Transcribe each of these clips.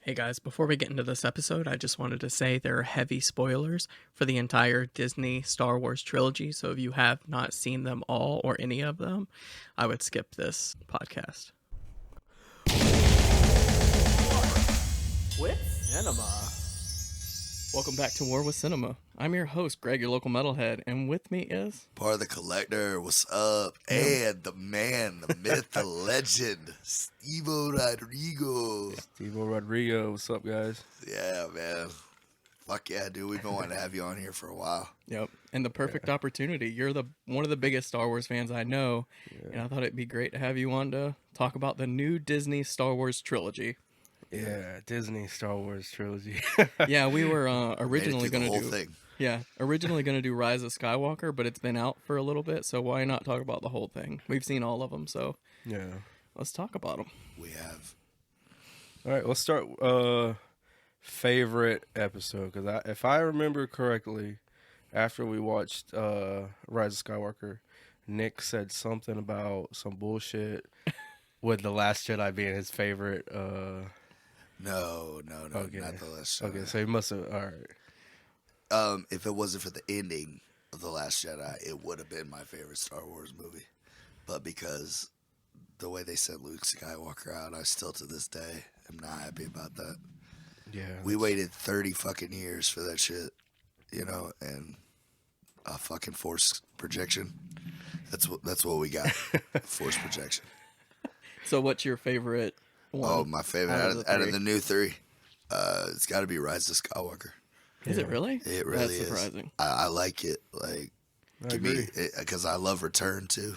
Hey guys, before we get into this episode, I just wanted to say there are heavy spoilers for the entire Disney Star Wars trilogy, so if you have not seen them all or any of them, I would skip this podcast. With Cinema. Welcome back to War with Cinema. I'm your host, Greg, your local metalhead, and with me is... Part of the Collector, what's up? And the man, the myth, the legend, Stevo Rodrigo. Stevo Rodrigo, what's up, guys? Yeah, man. Fuck yeah, dude. We've been wanting to have you on here for a while. Yep, and the perfect opportunity. You're one of the biggest Star Wars fans I know, and I thought it'd be great to have you on to talk about the new Disney Star Wars Trilogy. Yeah, Disney Star Wars Trilogy. Yeah, we were originally going to do... thing. Yeah, originally going to do Rise of Skywalker, but it's been out for a little bit, so why not talk about the whole thing? We've seen all of them, so let's talk about them. We have. All right, let's start favorite episode, because if I remember correctly, after we watched Rise of Skywalker, Nick said something about some bullshit with The Last Jedi being his favorite. No, Okay. not the Last Jedi. Okay, so he must have. All right. If it wasn't for the ending of The Last Jedi, it would have been my favorite Star Wars movie. But because the way they sent Luke Skywalker out, I still to this day am not happy about that. Yeah. We waited 30 fucking years for that shit, and a fucking force projection. That's what we got. Force projection. So what's your favorite one? Oh, my favorite out of the new three. It's got to be Rise of Skywalker. Is it really? It really That's is. surprising. I like it. Like, give me, because I love Return too.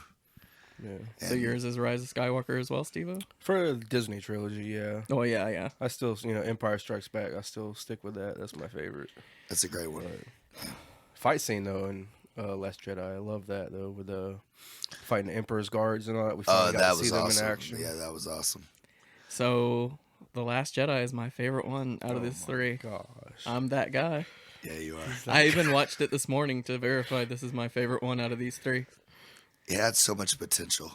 Yeah. So yours is Rise of Skywalker as well, Steve-O? For the Disney trilogy, yeah. Oh, yeah. I still, Empire Strikes Back, I still stick with that. That's my favorite. That's a great one. Fight scene, though, in Last Jedi. I love that, though, with the fighting the Emperor's guards and all that. We finally got to see them in action. Yeah, that was awesome. So, The Last Jedi is my favorite one out of these three. Gosh. I'm that guy. Yeah, you are. I even watched it this morning to verify this is my favorite one out of these three. It had so much potential.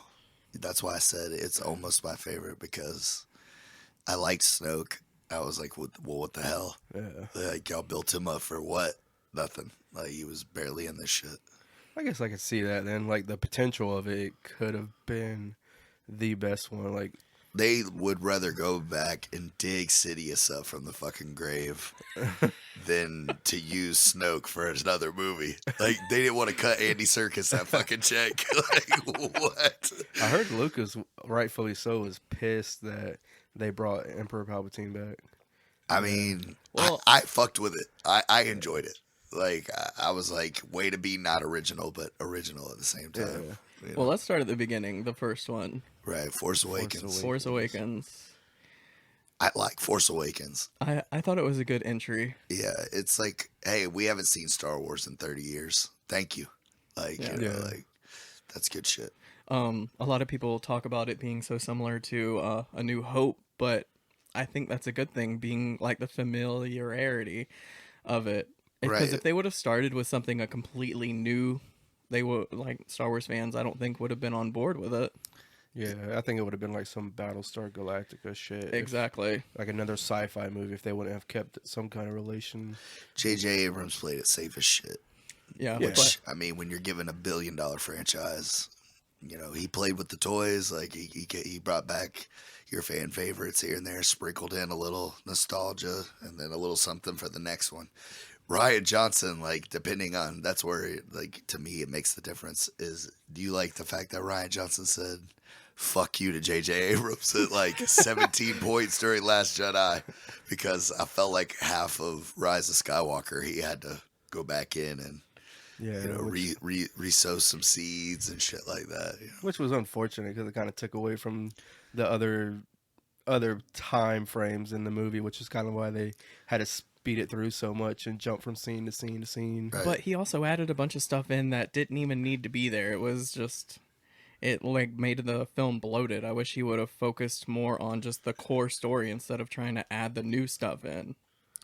That's why I said it's almost my favorite, because I liked Snoke. I was like, well, what the hell? Yeah. Like, y'all built him up for what? Nothing. Like, he was barely in this shit. I guess I could see that then. Like, the potential of it could have been the best one. Like, they would rather go back and dig Sidious up from the fucking grave than to use Snoke for another movie. Like, they didn't want to cut Andy Serkis that fucking check. Like, what? I heard Lucas, rightfully so, was pissed that they brought Emperor Palpatine back. I mean, Well, I fucked with it. I enjoyed it. Like, I was like, way to be not original, but original at the same time. Yeah. Well, let's start at the beginning, the first one. Right, Force Awakens. Force Awakens. I like Force Awakens. I thought it was a good entry. Yeah, it's like, hey, we haven't seen Star Wars in 30 years. Thank you. Like, like, that's good shit. A lot of people talk about it being so similar to A New Hope, but I think that's a good thing, being like the familiarity of it. Because if they would have started with something a completely new, they would, like, Star Wars fans, I don't think would have been on board with it. Yeah, I think it would have been like some Battlestar Galactica shit. Exactly. Like another sci-fi movie if they wouldn't have kept some kind of relation. J.J. Abrams played it safe as shit. Yeah. Which, I mean, when you're given $1 billion franchise, he played with the toys. Like, he brought back your fan favorites here and there, sprinkled in a little nostalgia, and then a little something for the next one. Rian Johnson, like, depending on, that's where, like, to me, it makes the difference, is, do you like the fact that Rian Johnson said, fuck you to J.J. Abrams at, like, 17 points during Last Jedi? Because I felt like half of Rise of Skywalker, he had to go back in and, re-sow some seeds and shit like that. Which was unfortunate, because it kind of took away from the other time frames in the movie, which is kind of why they had to speed it through so much and jump from scene to scene to scene. Right. But he also added a bunch of stuff in that didn't even need to be there. It was just, it like made the film bloated. I wish he would have focused more on just the core story instead of trying to add the new stuff in.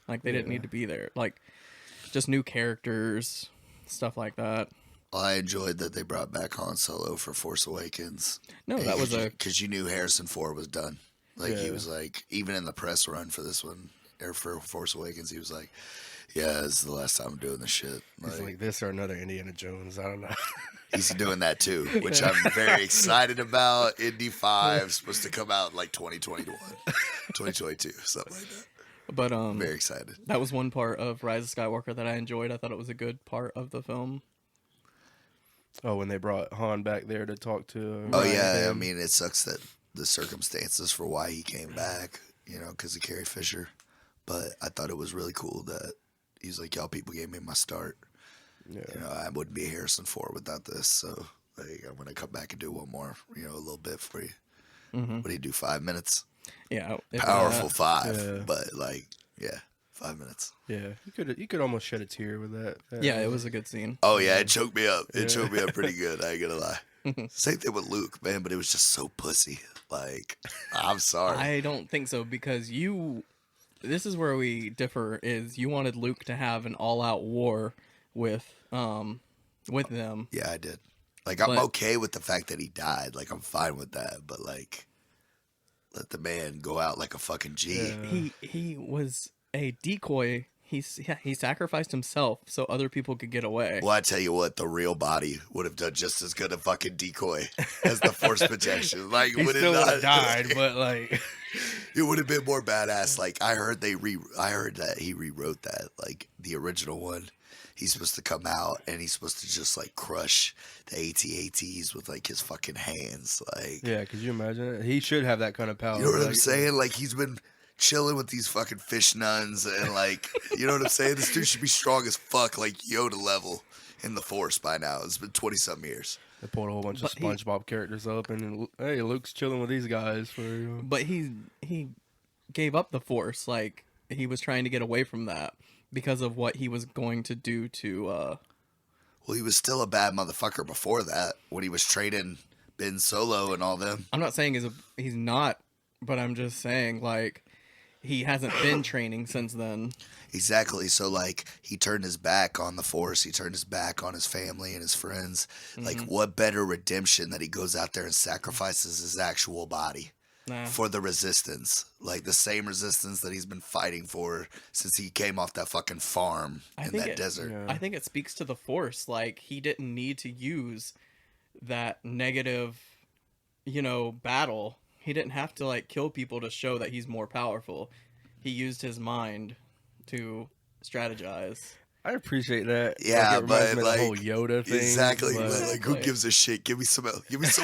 Like, they didn't need to be there. Like, just new characters, stuff like that. I enjoyed that they brought back Han Solo for Force Awakens. No, that was because you knew Harrison Ford was done. Like he was like, even in the press run for this one, or for Force Awakens, he was like, "Yeah, this is the last time I'm doing this shit." He's like this or another Indiana Jones. I don't know. He's doing that too, which I'm very excited about. Indy 5 supposed to come out in like 2021, 2022, something like that. But Very excited. That was one part of Rise of Skywalker that I enjoyed. I thought it was a good part of the film. Oh, when they brought Han back there to talk to. Oh yeah, I mean, it sucks that the circumstances for why he came back, you know, because of Carrie Fisher. But I thought it was really cool that he's like, y'all people gave me my start. Yeah. You know, I wouldn't be Harrison Ford without this. So like, I'm gonna come back and do one more, you know, a little bit for you. What do you do? 5 minutes? Yeah, powerful 5, but like, yeah, 5 minutes. Yeah, you could almost shed a tear with that. Yeah, it was a good scene. Oh yeah, it choked me up. It choked me up pretty good. I ain't gonna lie. Same thing with Luke, man, but it was just so pussy. Like, I'm sorry. I don't think so because this is where we differ. Is you wanted Luke to have an all-out war with them. Yeah, I did. Like, I'm okay with the fact that he died. Like, I'm fine with that. But like, let the man go out like a fucking G. Yeah. He was a decoy. He sacrificed himself so other people could get away. Well, I tell you what, the real body would have done just as good a fucking decoy as the force projection. Like, he would still it not died, but like, it would have been more badass. Like, I heard that he rewrote that. Like, the original one, he's supposed to come out and he's supposed to just like crush the AT-ATs with like his fucking hands. Like, yeah, could you imagine it? He should have that kind of power. You know what I'm saying? Like, he's been chilling with these fucking fish nuns and like, you know what I'm saying? This dude should be strong as fuck, like Yoda level in the Force by now. It's been 20-something years. They pulled a whole bunch of SpongeBob characters up, and hey, Luke's chilling with these guys for. But he gave up the Force. Like, he was trying to get away from that because of what he was going to do to. Well, he was still a bad motherfucker before that when he was trading Ben Solo and all them. I'm not saying he's not, but I'm just saying like. He hasn't been training since then. Exactly. So, like, he turned his back on the Force. He turned his back on his family and his friends. Like, what better redemption that he goes out there and sacrifices his actual body for the resistance? Like, the same resistance that he's been fighting for since he came off that fucking farm in that desert. I think it speaks to the Force. Like, he didn't need to use that negative, battle. He didn't have to like kill people to show that he's more powerful. He used his mind to strategize. I appreciate that. Yeah, like, but like the whole Yoda thing. Exactly. But like, who gives a shit? Give me some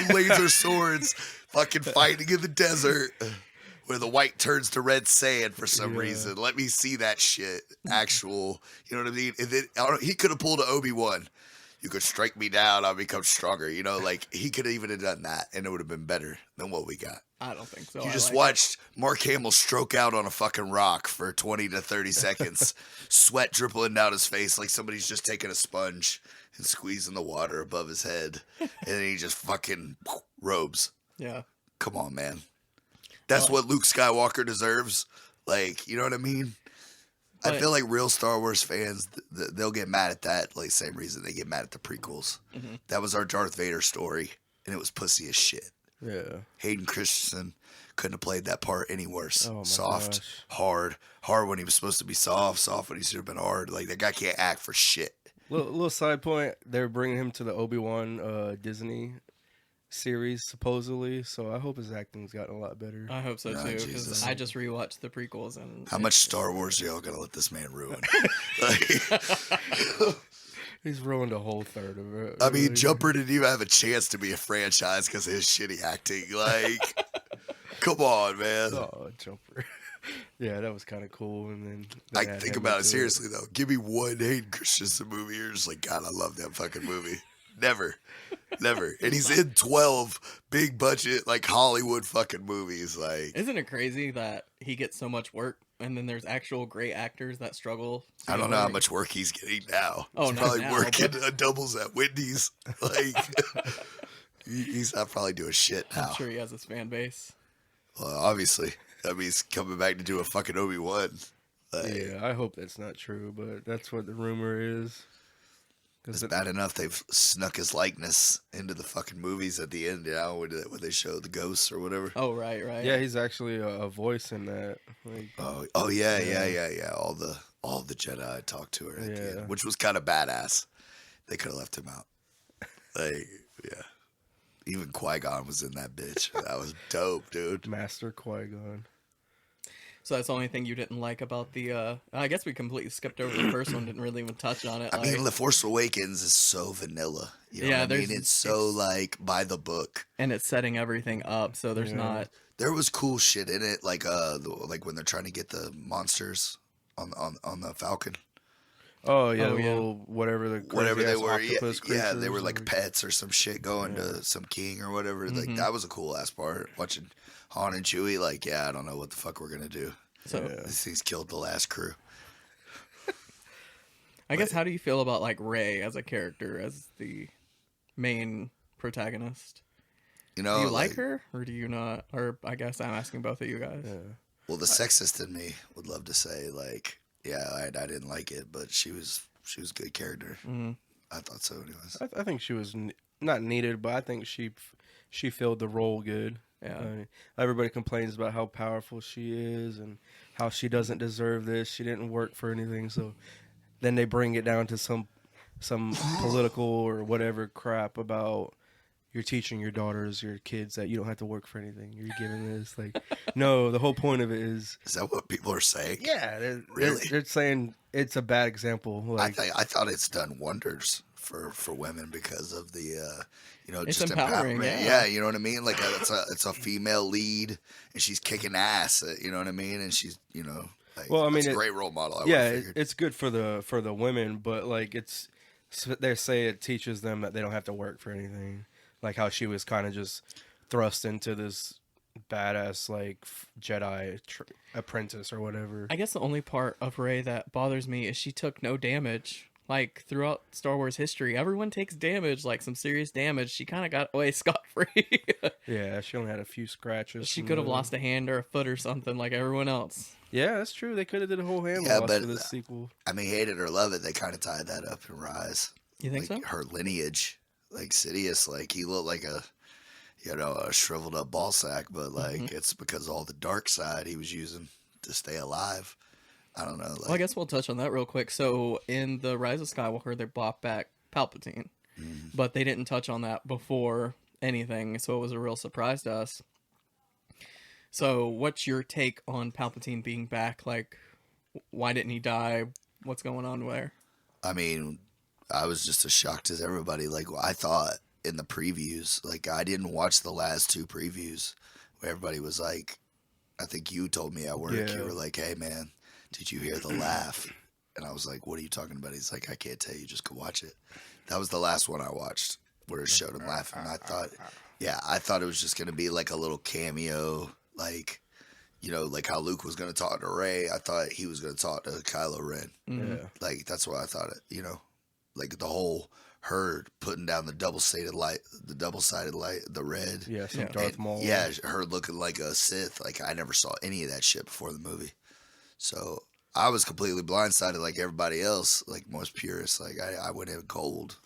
laser swords. Fucking fighting in the desert where the white turns to red sand for some reason. Let me see that shit. Actual, you know what I mean? And then he could have pulled an Obi-Wan. You could strike me down, I'll become stronger. You know, like, he could even have done that, and it would have been better than what we got. I don't think so. You just watched Mark Hamill stroke out on a fucking rock for 20 to 30 seconds, sweat dribbling down his face like somebody's just taking a sponge and squeezing the water above his head, and then he just fucking robes. Yeah. Come on, man. That's what Luke Skywalker deserves. Like, you know what I mean? I feel like real Star Wars fans, they'll get mad at that, like, same reason they get mad at the prequels. That was our Darth Vader story, and it was pussy as shit. Yeah. Hayden Christensen couldn't have played that part any worse. Oh, soft, hard when he was supposed to be soft when he should have been hard. Like, that guy can't act for shit. Little side point, they're bringing him to the Obi-Wan Disney series supposedly, so I hope his acting's gotten a lot better. I hope so too, because I just rewatched the prequels and how much Star Wars are y'all gonna let this man ruin? He's ruined a whole third of it. I mean, Jumper didn't even have a chance to be a franchise because of his shitty acting. Like, come on, man. Oh, Jumper. Yeah, that was kind of cool. And then I think about it seriously though. Give me one Hayden Christensen movie. You're just like, God, I love that fucking movie. Never. And he's in 12 big budget, like, Hollywood fucking movies. Like, isn't it crazy that he gets so much work and then there's actual great actors that struggle? I don't know how much work he's getting now. Oh, he's probably now, working doubles at Wendy's. Like, he's not probably doing shit now. I'm sure he has his fan base. Well, obviously. I mean, he's coming back to do a fucking Obi-Wan. Yeah, I hope that's not true, but that's what the rumor is. It's bad enough they've snuck his likeness into the fucking movies at the end, when they show the ghosts or whatever. Oh, right. Yeah, he's actually a voice in that. Like, Oh yeah. All the Jedi talked to her at the end, which was kind of badass. They could have left him out. Like, yeah. Even Qui-Gon was in that bitch. That was dope, dude. Master Qui-Gon. So that's the only thing you didn't like about the... I guess we completely skipped over the first one, didn't really even touch on it. I mean, The Force Awakens is so vanilla. You know what I mean? It's so, like, by the book. And it's setting everything up, so there's not... There was cool shit in it, like when they're trying to get the monsters on the Falcon. Oh yeah, whatever they were. Yeah, they were like pets or some shit going to some king or whatever. Like that was a cool ass part. Watching Han and Chewie, like, I don't know what the fuck we're gonna do. So these things killed the last crew. I guess, how do you feel about like Rey as a character, as the main protagonist? You know, do you like her or do you not? Or I guess I'm asking both of you guys. Yeah. Well, the sexist in me would love to say like, I didn't like it, but she was a good character. Mm-hmm. I thought so, anyways. I think she was not needed, but I think she filled the role good. Yeah. Everybody complains about how powerful she is and how she doesn't deserve this. She didn't work for anything, so then they bring it down to some political or whatever crap about you're teaching your daughters, your kids that you don't have to work for anything. You're giving this like, no. The whole point of it is. Is that what people are saying? Yeah, really. They're saying it's a bad example. Like, I thought it's done wonders for women because of the it's just empowering. empowerment. Yeah, you know what I mean. Like it's a female lead and she's kicking ass. You know what I mean? And she's like, well, I mean, it's a great role model. It's good for the women, but like they say it teaches them that they don't have to work for anything. Like how she was kind of just thrust into this badass like Jedi apprentice or whatever. I guess the only part of Rey that bothers me is she took no damage. Like throughout Star Wars history, everyone takes damage, like some serious damage. She kind of got away scot-free. Yeah, she only had a few scratches. She could have lost a hand or a foot or something like everyone else. Yeah, that's true. They could have did a whole hand loss for this sequel. I mean, hate it or love it, they kind of tied that up in Rise. You think so? Her lineage. Like Sidious, like he looked like a shriveled up ball sack, but like it's because all the dark side he was using to stay alive. I don't know. Like, well, I guess we'll touch on that real quick. So in the Rise of Skywalker, they brought back Palpatine, but they didn't touch on that before anything, so it was a real surprise to us. So what's your take on Palpatine being back? Like, why didn't he die? What's going on there? I mean, I was just as shocked as everybody. Like, I thought in the previews, like, I didn't watch the last two previews where everybody was like, I think you told me at work, you were like, hey, man, did you hear the laugh? And I was like, what are you talking about? He's like, I can't tell you, just go watch it. That was the last one I watched where it showed him laughing. I thought it was just going to be like a little cameo, like, like how Luke was going to talk to Rey. I thought he was going to talk to Kylo Ren. Yeah. Like, that's what I thought it, like the whole herd putting down the double-sided light, the red. Yeah, some Darth Maul. Yeah, her looking like a Sith. Like, I never saw any of that shit before the movie. So I was completely blindsided like everybody else, like most purists. Like, I went in cold,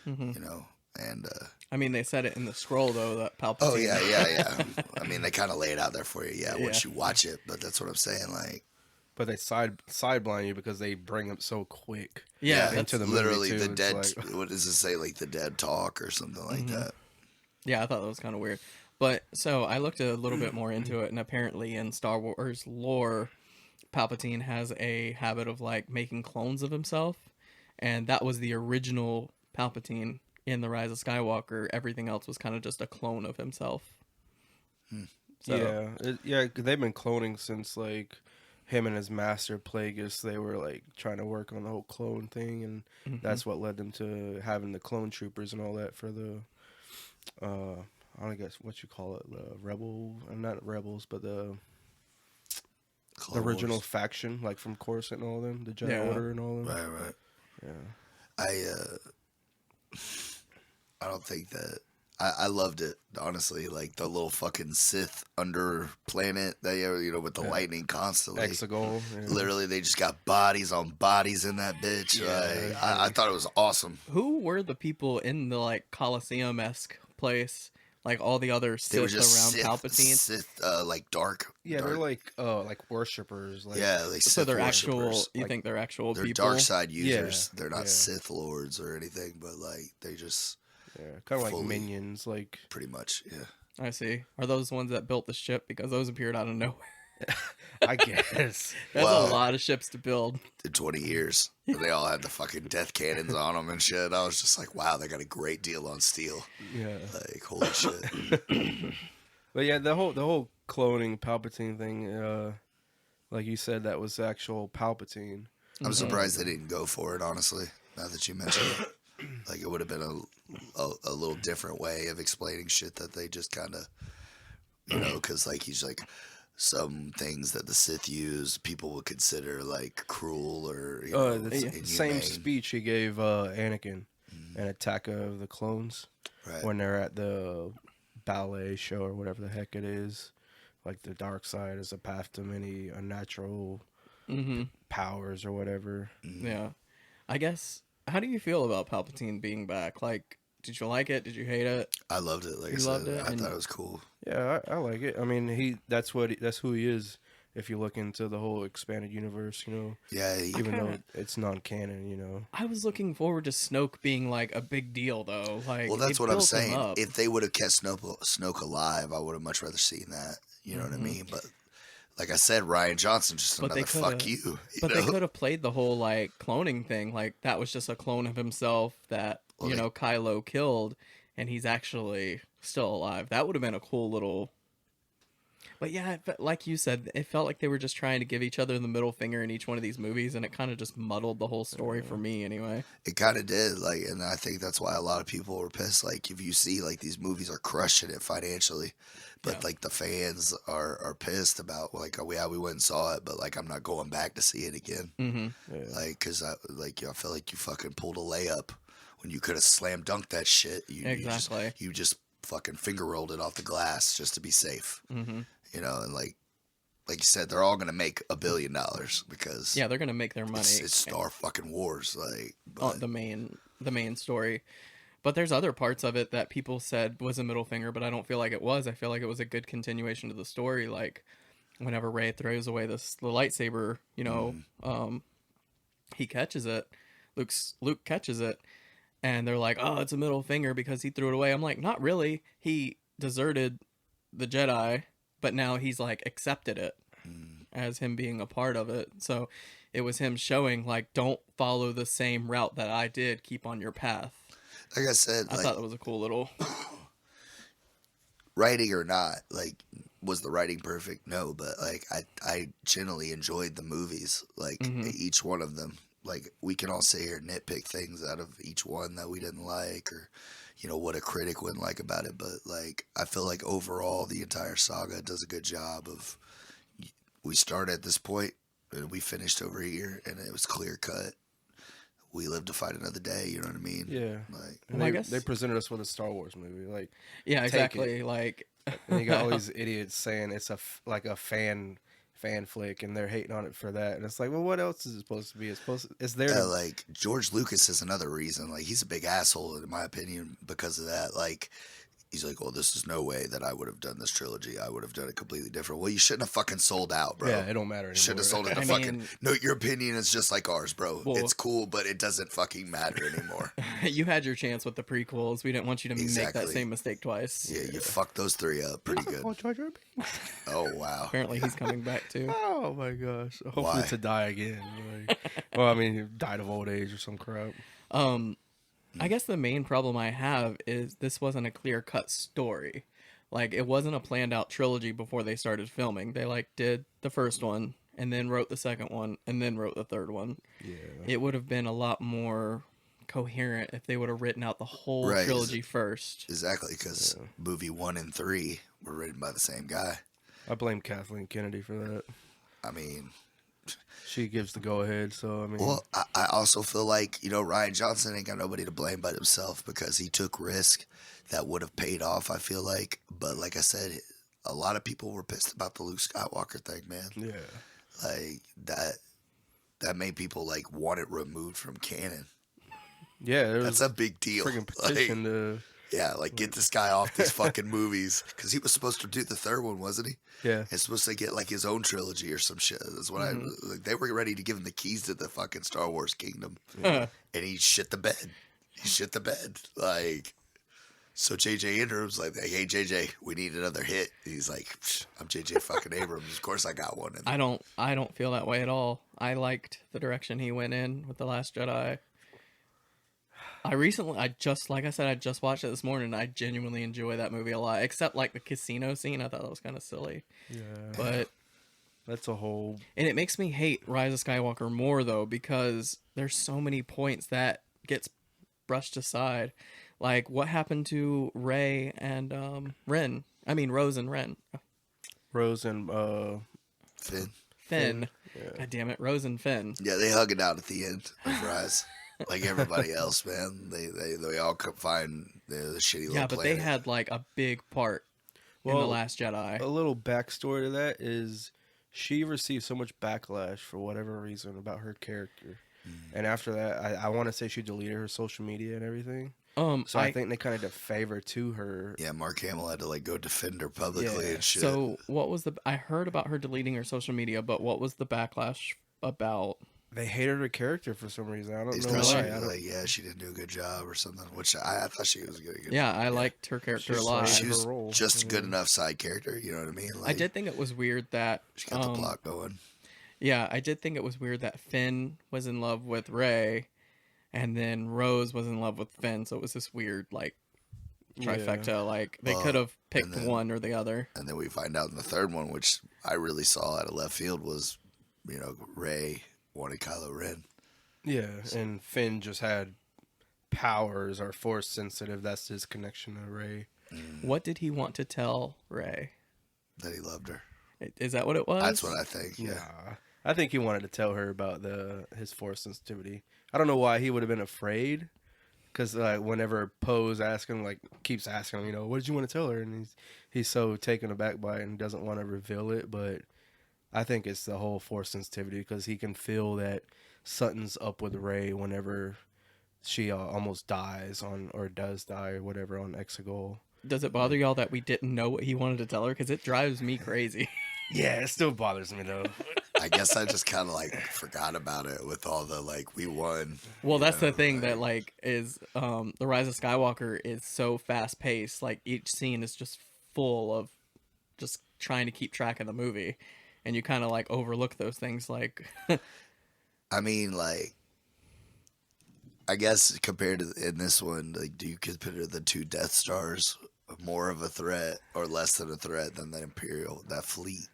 and... I mean, they said it in the scroll, though, that Palpatine... Oh, yeah. I mean, they kind of lay it out there for you, once you watch it. But that's what I'm saying, like... But they sideblind you because they bring them so quick. Yeah, into the literally movie too. The dead. Like... What does it say? Like the dead talk or something like that. Yeah, I thought that was kind of weird. But so I looked a little bit more into it, and apparently in Star Wars lore, Palpatine has a habit of like making clones of himself, and that was the original Palpatine in the Rise of Skywalker. Everything else was kind of just a clone of himself. So, they've been cloning since like him and his master Plagueis. They were like trying to work on the whole clone thing, and that's what led them to having the clone troopers and all that for the I don't guess what you call it, the rebel, not rebels, but the original faction, like from Coruscant and all them, the Jedi Order and all them. Right. Yeah. I don't think that I loved it, honestly. Like the little fucking Sith under planet there, with the lightning constantly. Exegol. Yeah. Literally, they just got bodies on bodies in that bitch. Yeah, I thought it was awesome. Who were the people in the like Colosseum-esque place? Like all the other They were Sith just around Palpatine. Sith, like dark. Yeah, dark, they're like worshippers. Like, yeah, like So Sith they're actual. worshippers. You think they're actual They're people? dark side users. Yeah, They're not yeah. Sith lords or anything, but like they just yeah, kind of like fully- minions. Like, pretty much, yeah. I see. Are those the ones that built the ship? Because those appeared out of nowhere. I guess. That's Well- a lot of ships to build. In 20 years, they all had the fucking death cannons on them and shit. I was just like, wow, they got a great deal on steel. Yeah. Like, holy shit. But yeah, the whole cloning Palpatine thing, like you said, that was actual Palpatine. I'm surprised they didn't go for it, honestly, now that you mention it. Like, it would have been a little different way of explaining shit that they just kind of, because, like, he's like, some things that the Sith use, people would consider, like, cruel or, The inhumane. same speech he gave Anakin in Attack of the Clones Right. when they're at the ballet show or whatever the heck it is. Like the dark side is a path to many unnatural powers or whatever. Yeah. I guess. How do you feel about Palpatine being back? Like, did you like it? Did you hate it? I loved it. Like You I said, loved it? I And- thought it was cool. Yeah, I like it. I mean, that's who he is. If you look into the whole expanded universe, Yeah, even though kinda- it's non-canon, I was looking forward to Snoke being like a big deal, though. Like, well, that's it what I'm built him saying. up. If they would have kept Snoke alive, I would have much rather seen that. You know what I mean? But like I said, Ryan Johnson, just But they another fuck coulda- you. But know? they could have played the whole like cloning thing. Like that was just a clone of himself that Well, Kylo killed, and he's actually still alive. That would have been a cool little. But yeah, like you said, it felt like they were just trying to give each other the middle finger in each one of these movies, and it kind of just muddled the whole story for me, anyway. It kind of did, like, and I think that's why a lot of people were pissed. Like, if you see, like, these movies are crushing it financially, but Yeah. like the fans are pissed about, like, oh yeah, we went and saw it, but like I'm not going back to see it again. Mm-hmm. Like, cause I feel like you fucking pulled a layup when you could have slam dunked that shit. Exactly. You just fucking finger rolled it off the glass just to be safe. Mm-hmm. And like you said, they're all gonna make $1 billion because Yeah, they're gonna make their money. it's Star fucking Wars, like, but, The main story. But there's other parts of it that people said was a middle finger, but I don't feel like it was. I feel like it was a good continuation to the story. Like whenever Rey throws away the lightsaber, he catches it. Luke catches it, and they're like, "Oh, it's a middle finger because he threw it away." I'm like, "Not really. He deserted the Jedi, but now he's like accepted it as him being a part of it." So it was him showing like, "Don't follow the same route that I did. Keep on your path." like I said, I like, thought it was a cool little. writing or not, like, was the writing perfect? No, but like I generally enjoyed the movies, like each one of them. Like, we can all sit here and nitpick things out of each one that we didn't like, or what a critic wouldn't like about it. But like, I feel like overall the entire saga does a good job of. We started at this point and we finished over here, and it was clear cut. We live to fight another day. You know what I mean? Yeah. Like, And Well, I they, guess- they presented us with a Star Wars movie, like, Yeah, Take exactly. Like, and you got all these idiots saying it's a fan flick, and they're hating on it for that. And it's like, well, what else is it supposed to be? It's there. To, like, George Lucas is another reason. Like, he's a big asshole in my opinion because of that. Like, he's like, well, this is no way that I would have done this trilogy. I would have done it completely different. Well, you shouldn't have fucking sold out, bro. yeah, it don't matter anymore. Shouldn't have sold it to I fucking. mean- No, your opinion is just like ours, bro. Well- It's cool, but it doesn't fucking matter anymore. you had your chance with the prequels. We didn't want you to make Exactly. that same mistake twice. Yeah, you fucked those three up pretty good. Oh, Jar Jar Binks. Oh, wow. Apparently, he's coming back too. Oh my gosh! Hopefully Why? to die again. Like, well, I mean, he died of old age or some crap. I guess the main problem I have is this wasn't a clear-cut story. Like, it wasn't a planned-out trilogy before they started filming. They, like, did the first one, and then wrote the second one, and then wrote the third one. Yeah. It would have been a lot more coherent if they would have written out the whole Right. trilogy first. Exactly, because movie 1 and 3 were written by the same guy. I blame Kathleen Kennedy for that. I mean, She gives the go ahead. So I mean, Well, I also feel like, Ryan Johnson ain't got nobody to blame but himself because he took risk that would have paid off, I feel like. But like I said, a lot of people were pissed about the Luke Skywalker thing, man. yeah, Like that made people like want it removed from canon. yeah. There That's was a big deal. freaking petition to. Yeah, like get this guy off these fucking movies because he was supposed to do the third one, wasn't he? Yeah, He's supposed to get like his own trilogy or some shit. That's what I like. They were ready to give him the keys to the fucking Star Wars kingdom, and he shit the bed. He shit the bed. Like, so J.J. Abrams like, hey J.J., we need another hit. He's like, I'm J.J. fucking Abrams. Of course I got one. And I don't feel that way at all. I liked the direction he went in with The Last Jedi. I just watched it this morning, and I genuinely enjoy that movie a lot, except like the casino scene. I thought that was kind of silly. yeah. But That's a whole. and it makes me hate Rise of Skywalker more though, because there's so many points that gets brushed aside. Like what happened to Rey and Ren? I mean Rose and Ren. Rose and Finn. Yeah. God damn it, Rose and Finn. yeah, they hug it out at the end of Rise. Like everybody else, man. They all come find the shitty little Yeah, but planet. they had like a big part in The Well, Last Jedi. A little backstory to that is she received so much backlash for whatever reason about her character. And after that, I want to say she deleted her social media and everything. So I think they kind of did favor to her. Yeah, Mark Hamill had to like go defend her publicly Yeah. and shit. So what was I heard about her deleting her social media, but what was the backlash about? They hated her character for some reason. I don't They know thought why. she I was don't- like, yeah, she didn't do a good job or something. Which I thought she was good. Yeah, I liked her character a She's lot. She her was role. just a good Yeah. enough side character. You know what I mean? Like, I did think it was weird that She got the plot going. Yeah, I did think it was weird that Finn was in love with Rey, and then Rose was in love with Finn. So it was this weird like trifecta. Yeah. Like they Well, could have picked and then- one or the other. And then we find out in the third one, which I really saw out of left field, was, Rey wanted Kylo Ren. Yeah, and Finn just had powers or force sensitive. That's his connection to Rey. What did he want to tell Rey? That he loved her. Is that what it was? That's what I think. Yeah. Nah, I think he wanted to tell her about his force sensitivity. I don't know why he would have been afraid, because like whenever Poe's asking, like keeps asking him, what did you want to tell her, and he's so taken aback by it and doesn't want to reveal it. But I think it's the whole force sensitivity because he can feel that something's up with Rey whenever she almost dies or does die or whatever on Exegol. Does it bother y'all that we didn't know what he wanted to tell her? Because it drives me crazy. Yeah, it still bothers me though. I guess I just kind of like forgot about it with all the like we won. Well, that's know, the thing that like is the Rise of Skywalker is so fast paced. Like each scene is just full of just trying to keep track of the movie, and you kind of like overlook those things. Like, I mean, like, I guess compared to in this one, like, do you consider the two Death Stars more of a threat or less than a threat than that fleet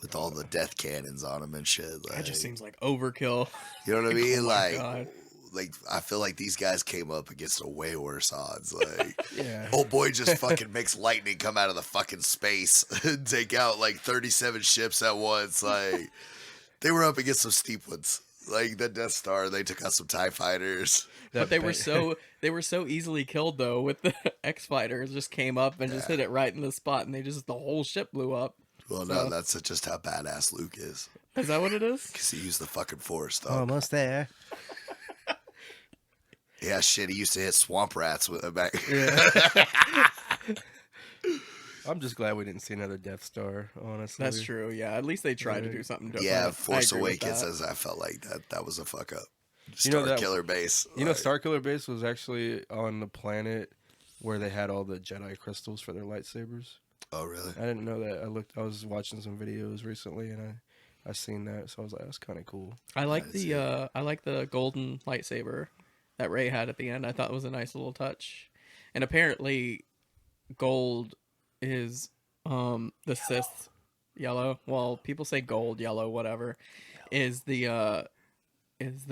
with all the death cannons on them and shit? Like, that just seems like overkill. you know what I mean? Oh my Like, God. like I feel like these guys came up against a way worse odds. Like, Yeah. old boy just fucking makes lightning come out of the fucking space and take out like 37 ships at once. Like, they were up against some steep ones. Like the Death Star, they took out some TIE fighters. But they were so easily killed though. With the X fighters, just came up and just hit it right in the spot, and the whole ship blew up. Well, So- no, that's just how badass Luke is. Is that what it is? Because he used the fucking Force, dog. Almost there. Yeah, shit, he used to hit swamp rats with a back. I'm just glad we didn't see another Death Star, honestly. That's true. Yeah, at least they tried to do something different. Yeah, I Force agree with Awakens, that. as I felt like that was a fuck up. You know Star that- Killer Base. You know, like, Starkiller Base was actually on the planet where they had all the Jedi crystals for their lightsabers. Oh, really? I didn't know that. I was watching some videos recently, and I seen that, so I was like, that's kind of cool. I like didn't see the golden lightsaber that Rey had at the end. I thought it was a nice little touch. And apparently gold is the Sith yellow. Well, people say gold, yellow, whatever. Is the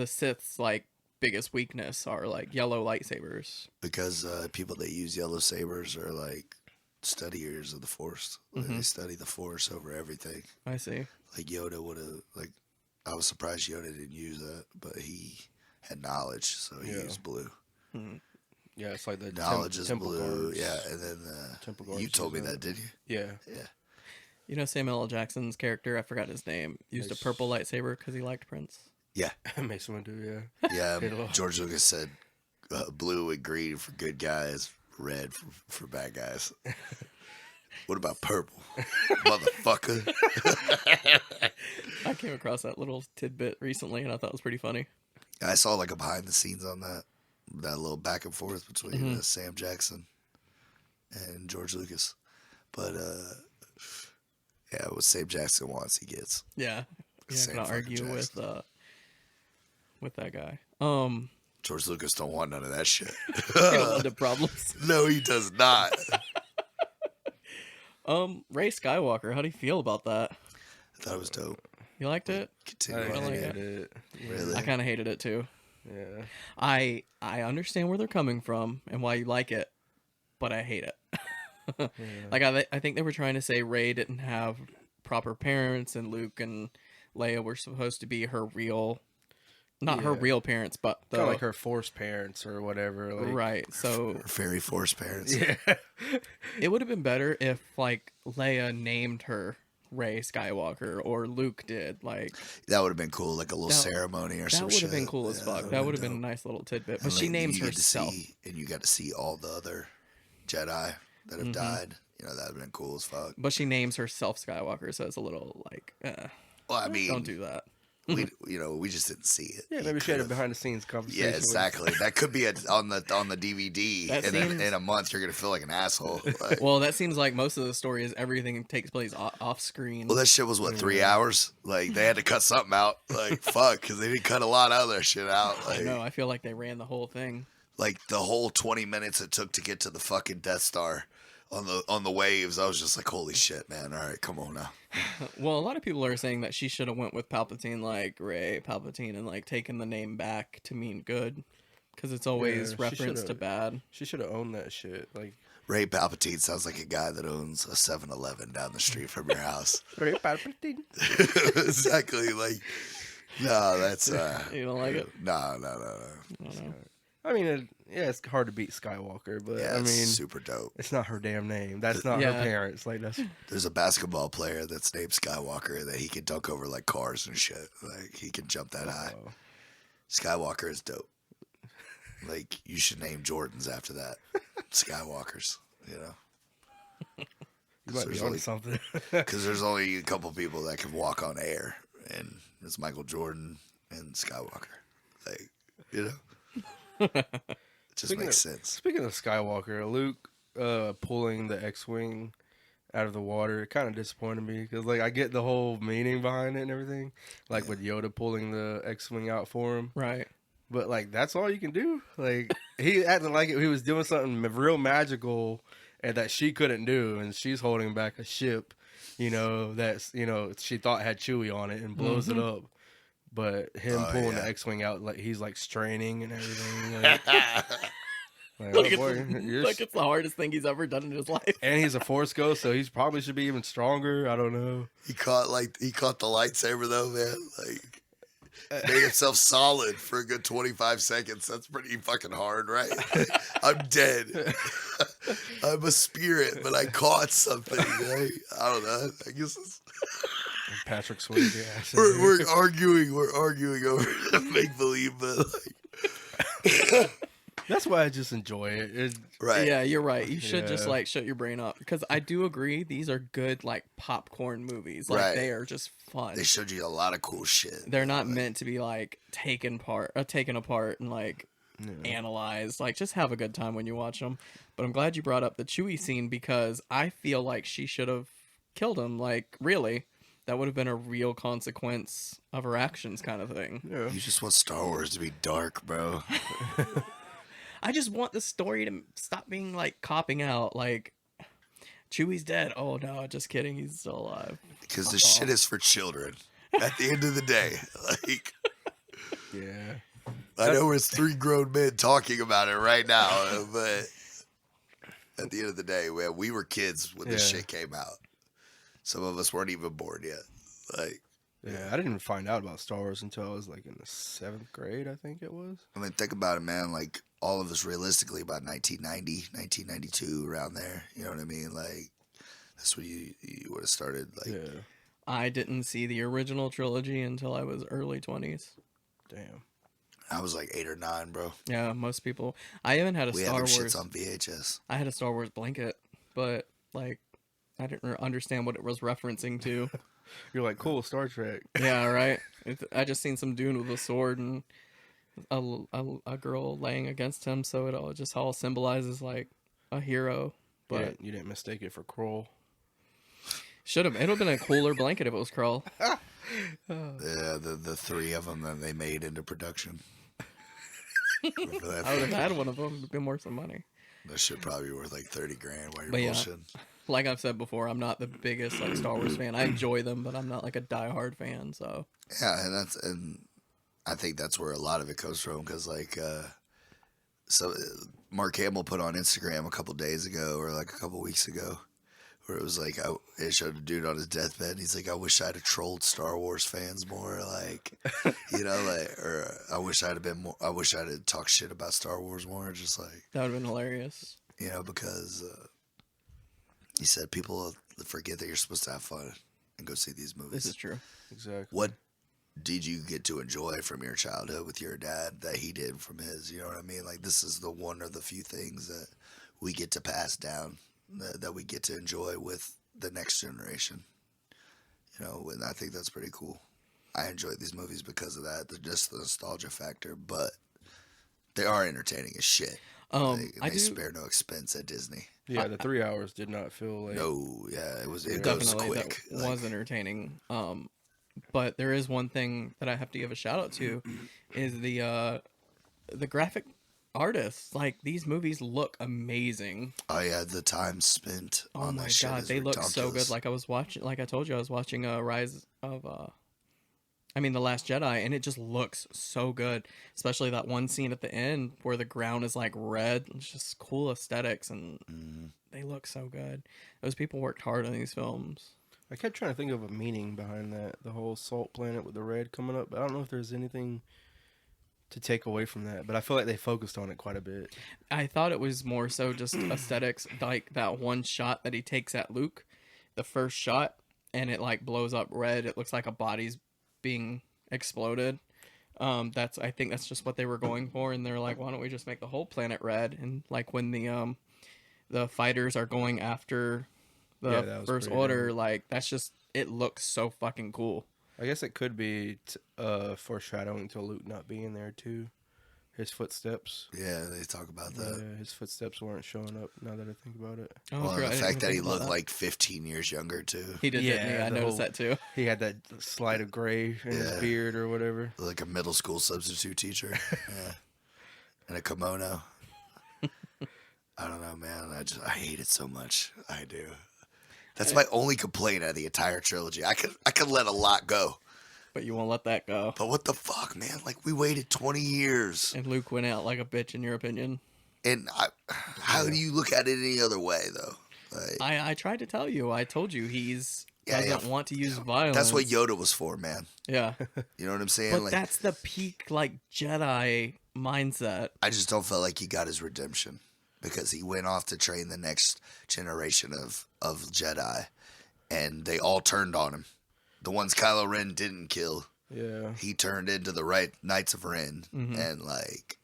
Sith's like biggest weakness are like yellow lightsabers. Because people that use yellow sabers are like studiers of the Force. Like, Mm-hmm. they study the Force over everything. I see. Like Yoda would have, like, I was surprised Yoda didn't use that, but he had knowledge, so he used blue. Hmm. Yeah, it's like the Knowledge is temple blue, guards. yeah, and then Temple you guards told me use that, did you? Yeah. Yeah. You know Samuel L. Jackson's character, I forgot his name, used a purple lightsaber because he liked Prince. Yeah. Mace Windu, yeah. Yeah, George Lucas said blue and green for good guys, red for bad guys. What about purple? Motherfucker. I came across that little tidbit recently, and I thought it was pretty funny. I saw like a behind the scenes on that little back and forth between Sam Jackson and George Lucas. But yeah, what Sam Jackson wants, he gets. Yeah, Sam gonna fucking argue Jackson. with that guy. George Lucas don't want none of that shit. He don't want the problems. No, he does not. Rey Skywalker, how do you feel about that? I thought it was dope. You liked it? Continue. I like hated it. it. Really? I kind of hated it too. Yeah. I understand where they're coming from and why you like it, but I hate it. Yeah. Like I think they were trying to say Rey didn't have proper parents, and Luke and Leia were supposed to be her real, not her Yeah. real parents, but Kind of like her forced parents or whatever. Like, right. So Fairy Force parents. Yeah. it would have been better if like Leia named her Rey Skywalker or Luke did. Like That would have been cool, like a little That- ceremony or that some would shit. have been cool as Yeah, fuck. That would have been a dope. nice little tidbit. But And, she like, names you get to herself. and you got to see all the other Jedi that have died. You know, that would have been cool as fuck. But she names herself Skywalker, so it's a little like, Well, I mean, don't do that. we just didn't see it. Yeah, He maybe she had a could've- behind the scenes conversation. Yeah, exactly. That could be on the DVD, That and then seems- in a month you're gonna feel like an asshole. Like, Well, that seems like most of the story is everything takes place off screen. well, that shit was what 3 hours. Like they had to cut something out. Like fuck, because they didn't cut a lot of other shit out. I Like, know. I feel like they ran the whole thing. like the whole 20 minutes it took to get to the fucking Death Star on the waves. I was just like, holy shit, man! All right, come on now. Well, a lot of people are saying that she should have went with Palpatine, like Rey Palpatine, and like taken the name back to mean good, because it's always she reference to should've. bad. She should have owned that shit. Like, Ray Palpatine sounds like a guy that owns a 7-Eleven down the street from your house. Palpatine. Exactly. Like, no, that's You don't like it? no. I don't know. I mean, it's hard to beat Skywalker, but Yeah, I it's mean, super dope. it's not her damn name. That's not Yeah. her parents. Like, that's There's a basketball player that's named Skywalker that he can dunk over like cars and shit. Like he can jump that high. Skywalker is dope. Like you should name Jordans after that. Skywalkers, you know, you might be there's on only- something. because there's only a couple people that can walk on air, and it's Michael Jordan and Skywalker. Like, you know, it just Speaking makes of- sense. Speaking of Skywalker, Luke pulling the X-wing out of the water, it kind of disappointed me because, like, I get the whole meaning behind it and everything, like with Yoda pulling the X-wing out for him. Right. But like, that's all you can do. Like, he acting like he was doing something real magical and that she couldn't do, and she's holding back a ship, that's she thought had Chewie on it and blows it up. But him Oh, pulling yeah. the X-wing out, like he's like straining and everything. Like, Like, oh it's, boy, like it's the hardest thing he's ever done in his life. and he's a Force ghost, so he's probably should be even stronger. I don't know. He caught the lightsaber though, man. Like made himself solid for a good 25 seconds. That's pretty fucking hard, right? I'm dead. I'm a spirit, but I caught something. Right? I don't know. I guess Patrick Swayze. Yeah, we're arguing over make believe, but like, that's why I just enjoy it. right? Yeah, you're right. You should just Yeah. like shut your brain up, because I do agree these are good like popcorn movies. Like Right. they are just fun. They showed you a lot of cool shit. They're not meant to be like taken apart and like analyzed. Like just have a good time when you watch them. But I'm glad you brought up the Chewie scene, because I feel like she should have killed him. Like really, that would have been a real consequence of her actions, kind of thing. Yeah. You just want Star Wars to be dark, bro. I just want the story to stop being like copping out. Like Chewie's dead. Oh no, just kidding. He's still alive. Because this shit is for children. At the end of the day, like. Yeah. I know it's 3 grown men talking about it right now, but at the end of the day, man, we were kids when this Yeah. shit came out. Some of us weren't even born yet. Like, Yeah, I didn't even find out about Star Wars until I was like in the 7th grade, I think it was. I mean, think about it, man. Like, all of us realistically about 1990, 1992, around there. You know what I mean? Like, that's when you would have started. Like, Yeah. I didn't see the original trilogy until I was early 20s. Damn. I was like 8 or 9, bro. Yeah, most people. I even had a We had Star them Wars. shits on VHS. I had a Star Wars blanket, but like I didn't understand what it was referencing to. You're like, cool, Star Trek. Yeah, right. I just seen some dude with a sword and a girl laying against him, so it all just all symbolizes like a hero. But You didn't mistake it for Kroll. should have. It would have been a cooler blanket if it was Krull. Yeah, the 3 of them that they made into production. Remember that? I would have had one of them. It'd been worth some money. That shit probably worth like 30 grand while you're But yeah. bullshitting. Like I've said before, I'm not the biggest like Star Wars fan. I enjoy them, but I'm not like a diehard fan. So Yeah, and I think that's where a lot of it comes from because like Mark Hamill put on Instagram a couple days ago or like a couple weeks ago where it was like it showed a dude on his deathbed and he's like, I wish I'd have trolled Star Wars fans more, like, you know, like, or I wish I'd have talked shit about Star Wars more, just like, that would have been hilarious. you know, because he said people forget that you're supposed to have fun and go see these movies. This is true. Exactly. What did you get to enjoy from your childhood with your dad that he did from his? You know what I mean? Like, this is the one of the few things that we get to pass down, that we get to enjoy with the next generation. You know, and I think that's pretty cool. I enjoy these movies because of that, just the nostalgia factor, but they are entertaining as shit. They spare no expense at Disney. Yeah, the 3 hours did not feel like... No, yeah, it goes Definitely quick. that was entertaining. But there is one thing that I have to give a shout out to is the graphic artists. Like, these movies look amazing. Oh yeah, the time spent on that shit is they look so ridiculous. good. Like, I was watching, like I told you, I was watching Rise of The Last Jedi, and it just looks so good. Especially that one scene at the end where the ground is like red. It's just cool aesthetics, and they look so good. Those people worked hard on these films. I kept trying to think of a meaning behind that, the whole salt planet with the red coming up, but I don't know if there's anything to take away from that, but I feel like they focused on it quite a bit. I thought it was more so just aesthetics, like that one shot that he takes at Luke, the first shot, and it like blows up red. It looks like a body's being exploded. I think that's just what they were going for, and they're like, why don't we just make the whole planet red? And like when the fighters are going after the First Order, like that's just, it looks so fucking cool. I guess it could be foreshadowing to Luke not being there too. His footsteps. Yeah, they talk about that. Yeah, his footsteps weren't showing up now that I think about it. Oh, Well, true. I the didn't fact that even he think about looked like 15 years younger too, he did. Yeah, Didn't he? I the noticed whole- that too. He had that slide of gray in his Yeah. beard or whatever. like a middle school substitute teacher. Yeah, and a kimono. I don't know, man. I hate it so much. I do. That's my only complaint out of the entire trilogy. I could let a lot go, But you won't let that go. but what the fuck, man? Like, we waited 20 years, And Luke went out like a bitch, in your opinion. and how do you look at it any other way, though? Like, I tried to tell you. I told you he's Yeah, doesn't yeah. want to use violence. that's what Yoda was for, man. Yeah, You know what I'm saying? but Like, that's the peak like Jedi mindset. I just don't feel like he got his redemption because he went off to train the next generation of Jedi, and they all turned on him. The ones Kylo Ren didn't kill, Yeah. he turned into the right Knights of Ren, Mhm. and like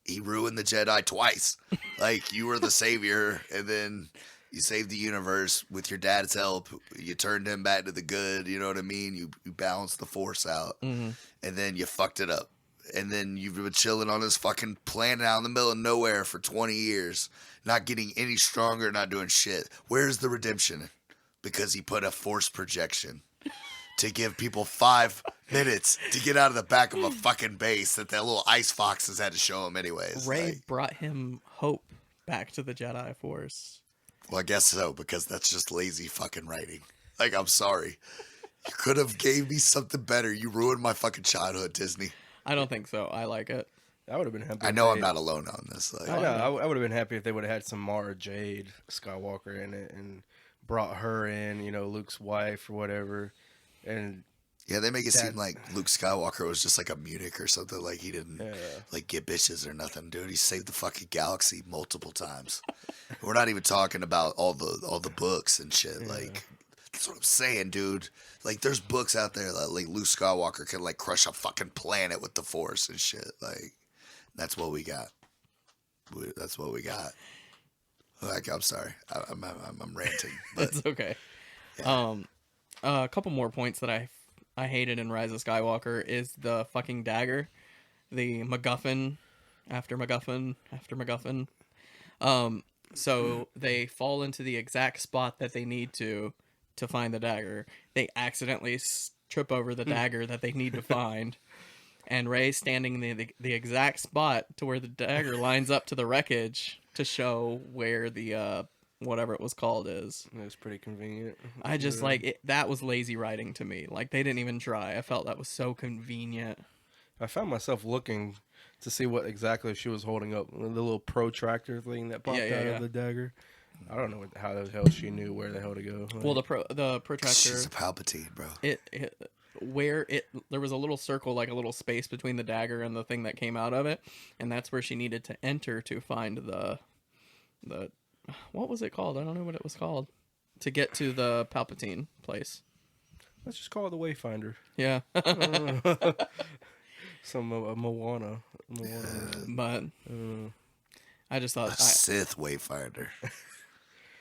he ruined the Jedi twice. Like, you were the savior, and then you saved the universe with your dad's help. You turned him back to the good. You know what I mean? You balanced the Force out, Mhm. and then you fucked it up. And then you've been chilling on this fucking planet out in the middle of nowhere for 20 years, not getting any stronger, not doing shit. Where's the redemption? Because he put a force projection to give people 5 minutes to get out of the back of a fucking base that little ice foxes had to show him anyways. Rey Like, brought him hope back to the Jedi Force. well, I guess so, because that's just lazy fucking writing. Like, I'm sorry. You could have gave me something better. You ruined my fucking childhood, Disney. I don't think so. I like it. I would have been happy. I know I'm not alone on this. Like, I know. I would have been happy if they would have had some Mara Jade Skywalker in it and brought her in, Luke's wife or whatever, and Yeah, they make it seem That like Luke Skywalker was just like a Munich or something. Like he didn't yeah. like get bitches or nothing, dude. He saved the fucking galaxy multiple times. We're not even talking about all the books and shit. Yeah. Like that's what I'm saying, dude. Like there's books out there that like Luke Skywalker can like crush a fucking planet with the Force and shit. Like that's what we got. That's what we got. Like I'm sorry, I'm ranting, but It's okay. yeah. A couple more points that I hated in Rise of Skywalker is the fucking dagger, the MacGuffin after MacGuffin after MacGuffin. So they fall into the exact spot that they need to find the dagger. They accidentally trip over the dagger that they need to find, and Rey's standing in the exact spot to where the dagger lines up to the wreckage to show where the whatever it was called is. It was pretty convenient. I just like it. That was lazy writing to me. Like they didn't even try. I felt that was so convenient. I found myself looking to see what exactly she was holding up. The little protractor thing that popped out of the dagger. I don't know how the hell she knew where the hell to go. Like, Well, the protractor. She's a Palpatine, bro. There was a little circle, like a little space between the dagger and the thing that came out of it, and that's where she needed to enter to find the what was it called? I don't know what it was called. To get to the Palpatine place. let's just call it the Wayfinder. Yeah. Some Moana. But I just A thought Sith Wayfinder.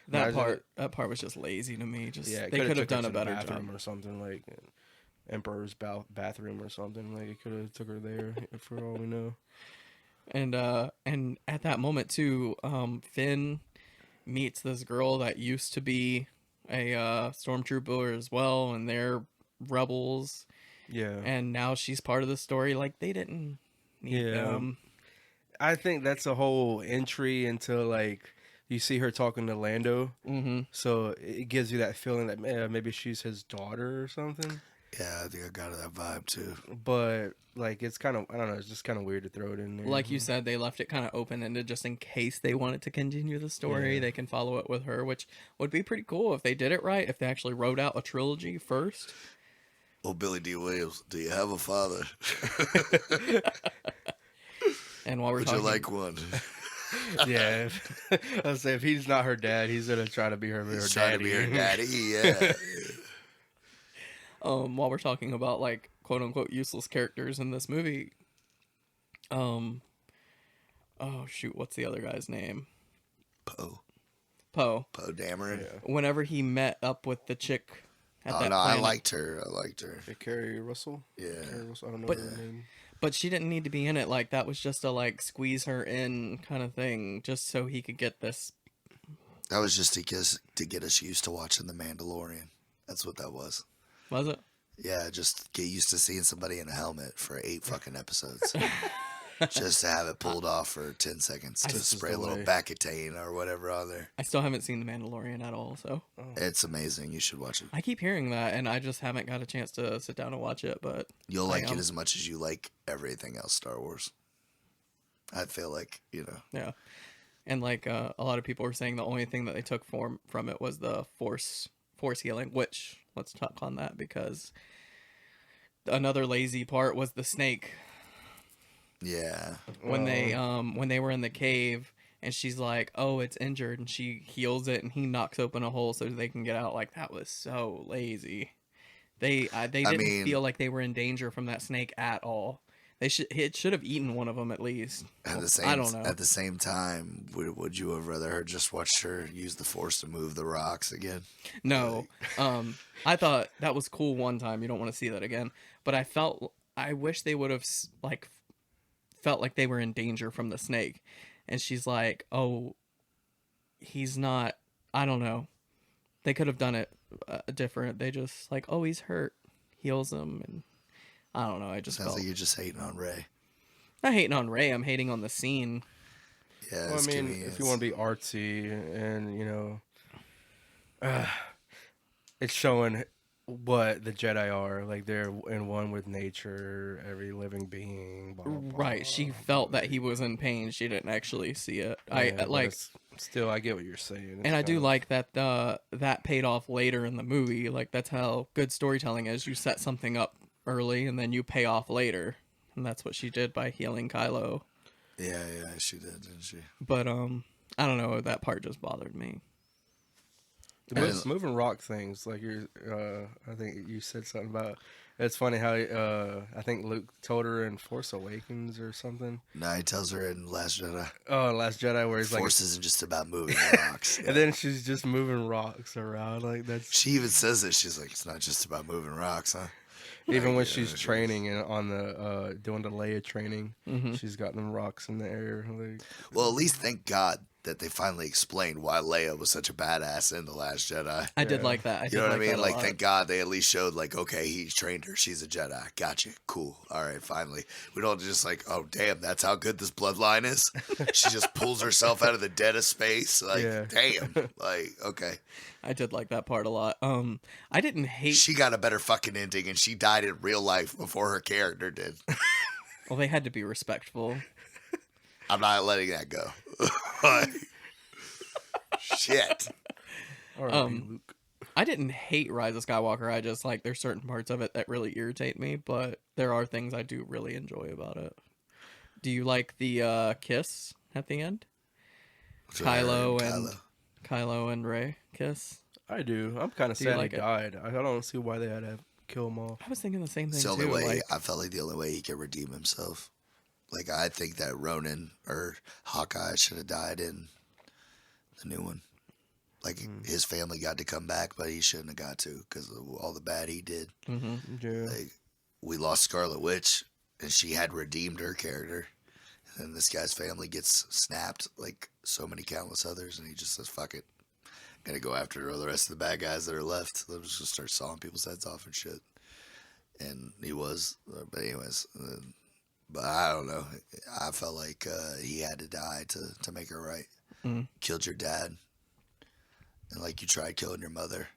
that Imagine part was just lazy to me. Just Yeah, they could have done a better bathroom job. or something, like Emperor's bathroom or something. Like it could have took her there for all we know. And at that moment too, Finn meets this girl that used to be a stormtrooper as well, and they're rebels, Yeah, and now she's part of the story. Like they didn't need Yeah. them. I think that's a whole entry into like you see her talking to Lando, Mm-hmm. so it gives you that feeling that maybe she's his daughter or something. Yeah, I think I got that vibe too. But like it's kind of, I don't know, it's just kind of weird to throw it in there. Like you said, they left it kind of open ended just in case they wanted to continue the story. Yeah. They can follow it with her, which would be pretty cool if they did it right. If they actually wrote out a trilogy first. Well, Billy D. Williams, do you have a father? And while we're Would talking, you like one? Yeah, let's say if he's not her dad, he's gonna try to be her He's daddy. trying to be her daddy. Yeah. while we're talking about like quote unquote useless characters in this movie, oh shoot, what's the other guy's name? Poe Poe. Dameron. Yeah. Whenever he met up with the chick at Oh that no, I planet, liked her. Carrie Russell. Yeah. Carrie Russell, I don't know But- her name. but she didn't need to be in it. Like that was just a like squeeze her in kind of thing, just so he could get this. That was just to get us used to watching The Mandalorian. That's what that was. Was it? Yeah, just get used to seeing somebody in a helmet for 8 fucking episodes. Just to have it pulled off for 10 seconds to This is spray the a little way. Bacatane or whatever on there. I still haven't seen The Mandalorian at all, so It's amazing. You should watch it. I keep hearing that, and I just haven't got a chance to sit down and watch it. But You'll I like it am. as much as you like everything else Star Wars. I feel like, Yeah, and like a lot of people were saying, the only thing that they took from it was the force healing. Which let's talk on that, because another lazy part was the snake yeah. when they were in the cave. And she's like, "Oh, it's injured," and she heals it, and he knocks open a hole so they can get out. Like that was so lazy. They didn't feel like they were in danger from that snake at all. It should have eaten one of them at least. I don't know. At the same time, would you have rather her just watched her use the Force to move the rocks again? No, I thought that was cool one time. You don't want to see that again. But I wish they would have like felt like they were in danger from the snake. And she's like, "Oh, he's not." I don't know. They could have done it different. They just like, "Oh, he's hurt." Heals him, and I don't know. I just Sounds felt like you're just hating on Rey. not hating on Ray. I'm hating on the scene. Yeah, Well, I it's mean, convenient. if you want to be artsy and it's showing what the Jedi are. Like they're in one with nature, every living being. Blah blah Right. She blah. felt But, that he was in pain. She didn't actually see it. yeah, I but like, it's still. I get what you're saying. and It's I kind do of like that that paid off later in the movie. Like that's how good storytelling is. You set something up early and then you pay off later. And that's what she did by healing Kylo. Yeah, yeah, she did, didn't she? But I don't know, that part just bothered me. the moving rock things. Like you're. I think you said something about. It's funny how I think Luke told her in Force Awakens or something. No, he tells her in Last Jedi, Oh, Last Jedi, where he's like, Force isn't just about moving rocks. and then she's just moving rocks around. Like that's She even says it. She's like, it's not just about moving rocks, huh? even when Yeah, she's she training and on the doing the Leia training, Mm-hmm. she's got them rocks in the air. Like, Well, at least thank God that they finally explained why Leia was such a badass in The Last Jedi. I did Yeah. like that. You know what I mean? That a Like, lot. thank God they at least showed, like, okay, he trained her. She's a Jedi. Gotcha. Cool. All right, finally. We don't just like, oh, damn, that's how good this bloodline is. She just pulls herself out of the dead of space. Like, Yeah. damn. Like, okay. I did like that part a lot. I didn't hate. She got a better fucking ending, and she died in real life before her character did. Well, they had to be respectful. I'm not letting that go. Like, shit. all right, Luke. I didn't hate Rise of Skywalker. I just like there's certain parts of it that really irritate me, but there are things I do really enjoy about it. Do you like the kiss at the end? Kylo and Rey kiss. I do. I'm kind of Do you sad like he it? died. I don't see why they had to kill him off. I was thinking the same It's thing the only too. way. Like, I felt like the only way he could redeem himself. Like, I think that Ronan or Hawkeye should have died in the new one. Like, his family got to come back, but he shouldn't have got to because of all the bad he did. mm-hmm. Yeah. Like, we lost Scarlet Witch, and she had redeemed her character. And then this guy's family gets snapped like so many countless others, and he just says, fuck it. Gonna go after all the rest of the bad guys that are left. They'll just start sawing people's heads off and shit. And he was. But anyways, but I don't know. I felt like he had to die to make her right. Mm. Killed your dad. And like you tried killing your mother.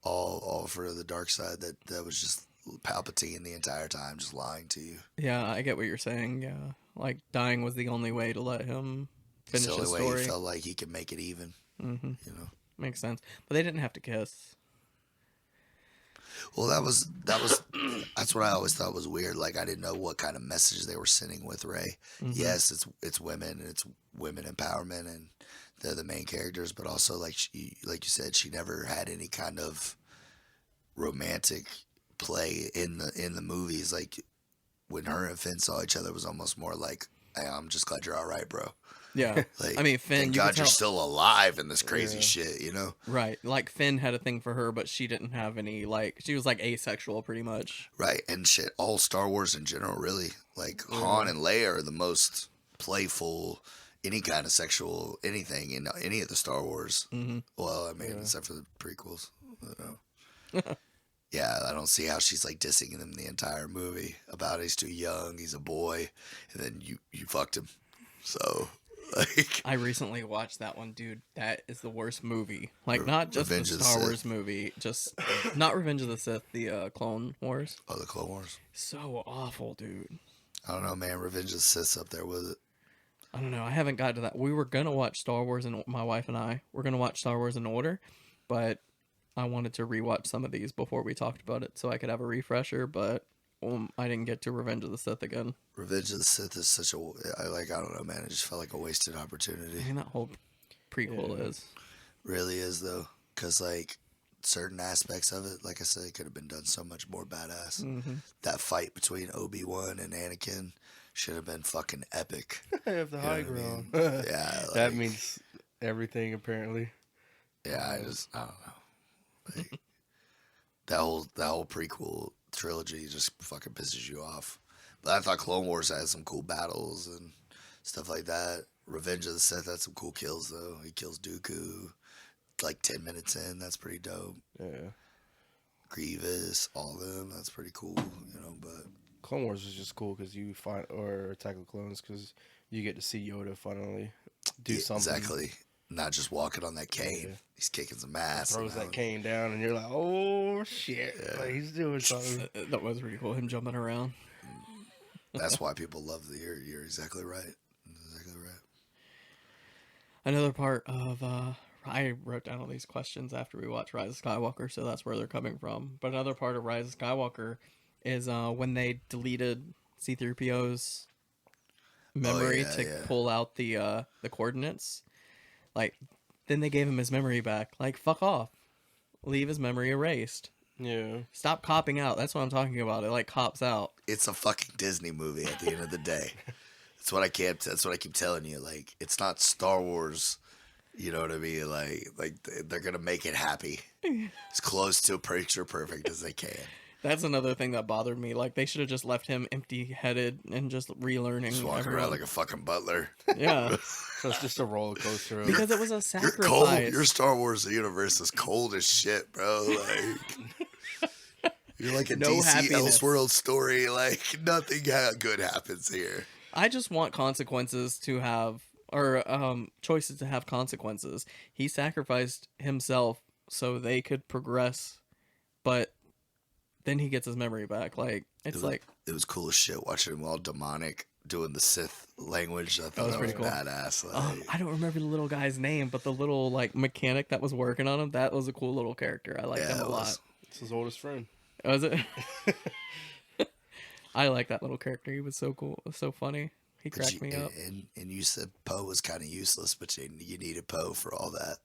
All for the dark side that was just Palpatine the entire time, just lying to you. Yeah, I get what you're saying. Yeah, like dying was the only way to let him It's finish the his only way story. he felt like he could make it even. Mm-hmm. You know. Makes sense, but they didn't have to kiss. Well, that's what I always thought was weird. Like, I didn't know what kind of message they were sending with Rey. Mhm. Yes, it's women and it's women empowerment and they're the main characters, but also like like you said, she never had any kind of romantic play in the movies. Like when her and Finn saw each other, it was almost more like, hey, I'm just glad you're all right, bro. Yeah, Like, I mean, Finn, thank you could God you're tell- still alive in this crazy Yeah. shit, you know? right. Like Finn had a thing for her, but she didn't have any. Like she was like asexual, pretty much. Right, and shit, all Star Wars in general, really. Like, Han and Leia are the most playful, any kind of sexual anything in any of the Star Wars. Mm-hmm. Well, I mean, except for the prequels. You know. Yeah, I don't see how she's like dissing him the entire movie about he's too young, he's a boy, and then you fucked him. So, like, I recently watched that one, dude. That is the worst movie. Like, not just Revenge the of the Star Sith. Wars movie, just not Revenge of the Sith, the Clone Wars. oh, the Clone Wars. So awful, dude. I don't know, man. Revenge of the Sith's up there with it. I don't know. I haven't got to that. We were gonna watch Star Wars, and my wife and I were gonna watch Star Wars in order, but I wanted to rewatch some of these before we talked about it, so I could have a refresher. But I didn't get to Revenge of the Sith again. Revenge of the Sith is such a, I don't know, man. It just felt like a wasted opportunity. I mean, that whole prequel is. Really is, though. Because, like, certain aspects of it, like I said, it could have been done so much more badass. Mm-hmm. That fight between Obi-Wan and Anakin should have been fucking epic. I have the You know high what I ground. mean? Yeah. Like, That means everything, apparently. Yeah, I don't know. Like, that whole prequel trilogy just fucking pisses you off. But I thought Clone Wars had some cool battles and stuff like that. Revenge of the Sith had some cool kills, though. He kills Dooku like 10 minutes in. That's pretty dope. Yeah. Grievous, all of them. That's pretty cool, you know. But Clone Wars is just cool because you find, or Attack of the Clones, because you get to see Yoda finally do yeah, something. exactly. not just walking on that cane. Yeah. He's kicking some ass. Throws you know? that cane down, and you're like, oh shit, like he's doing something. That was pretty cool. Him jumping around. That's why people love the. You're exactly right. Exactly right. Another part of I wrote down all these questions after we watched Rise of Skywalker, so that's where they're coming from. But another part of Rise of Skywalker is when they deleted C-3PO's memory to pull out the coordinates. Like, then they gave him his memory back. Like, fuck off. Leave his memory erased. Yeah. Stop copping out. That's what I'm talking about. It like cops out. It's a fucking Disney movie at the end of the day. That's what I keep telling you. Like, it's not Star Wars. You know what I mean? Like they're gonna make it happy, as close to picture perfect as they can. That's another thing that bothered me. Like, they should have just left him empty-headed and just relearning. Just walking around like a fucking butler. Yeah. So it's just a roller coaster. Because it was a You're sacrifice. cold. Your Star Wars universe is cold as shit, bro. Like, you're like a No DC happiness. Elseworld story. Like, nothing good happens here. I just want consequences to have, or choices to have consequences. He sacrificed himself so they could progress, but then he gets his memory back. Like, it's It was cool as shit watching him all demonic doing the Sith language. I thought was that pretty was cool. badass. Like, I don't remember the little guy's name, but the little like mechanic that was working on him, that was a cool little character. I liked him a it lot. was. It's his oldest friend. Was it? I like that little character. He was so cool, so funny. He But cracked me up. And you said Poe was kind of useless, but you needed Poe for all that.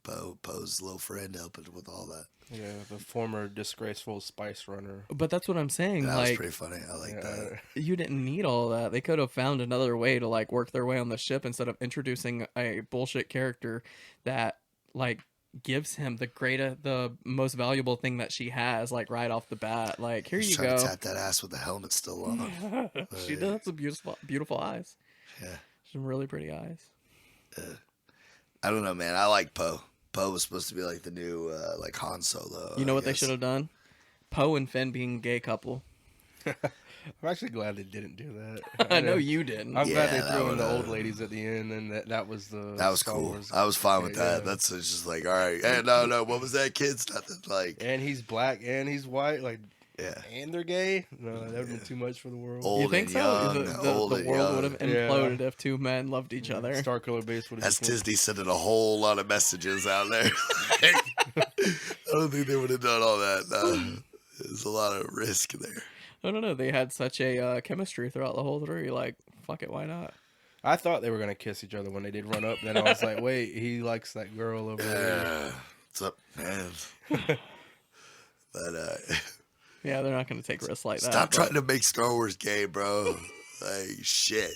Poe's little friend helping with all that. Yeah, the former disgraceful spice runner. But that's what I'm saying. That was Like, pretty funny. I like that. you didn't need all that. They could have found another way to like work their way on the ship instead of introducing a bullshit character that like gives him the most valuable thing that she has, like right off the bat. Like, here He's you trying go. to tap that ass with the helmet still on. She does have some beautiful eyes. Yeah. Some really pretty eyes. I don't know, man. I like Poe. Poe was supposed to be like the new like Han Solo. You know I what they guess. should have done? Poe and Finn being a gay couple. I'm actually glad they didn't do that. I know you didn't. I'm glad they Yeah, threw that in the would've- old ladies at the end, and that was the. That was Star cool. Wars. I was fine with that. Yeah. That's just like, all right. Hey, no. What was that, kids? Nothing. Like, And he's black and he's white, like, yeah. and they're gay. No, that would have been too much for the world. Old You think and so? young. The Old and world young. would have imploded if two men loved each other. Star Killer Base would have. That's Disney sending a whole lot of messages out there. I don't think they would have done all that. No. There's a lot of risk there. I don't know. They had such a chemistry throughout the whole three. Like, fuck it, why not? I thought they were gonna kiss each other when they did run up. Then I was like, wait, he likes that girl over there. What's up, man? But Yeah, they're not going to take risks like that. stop trying to make Star Wars gay, bro. Like, shit.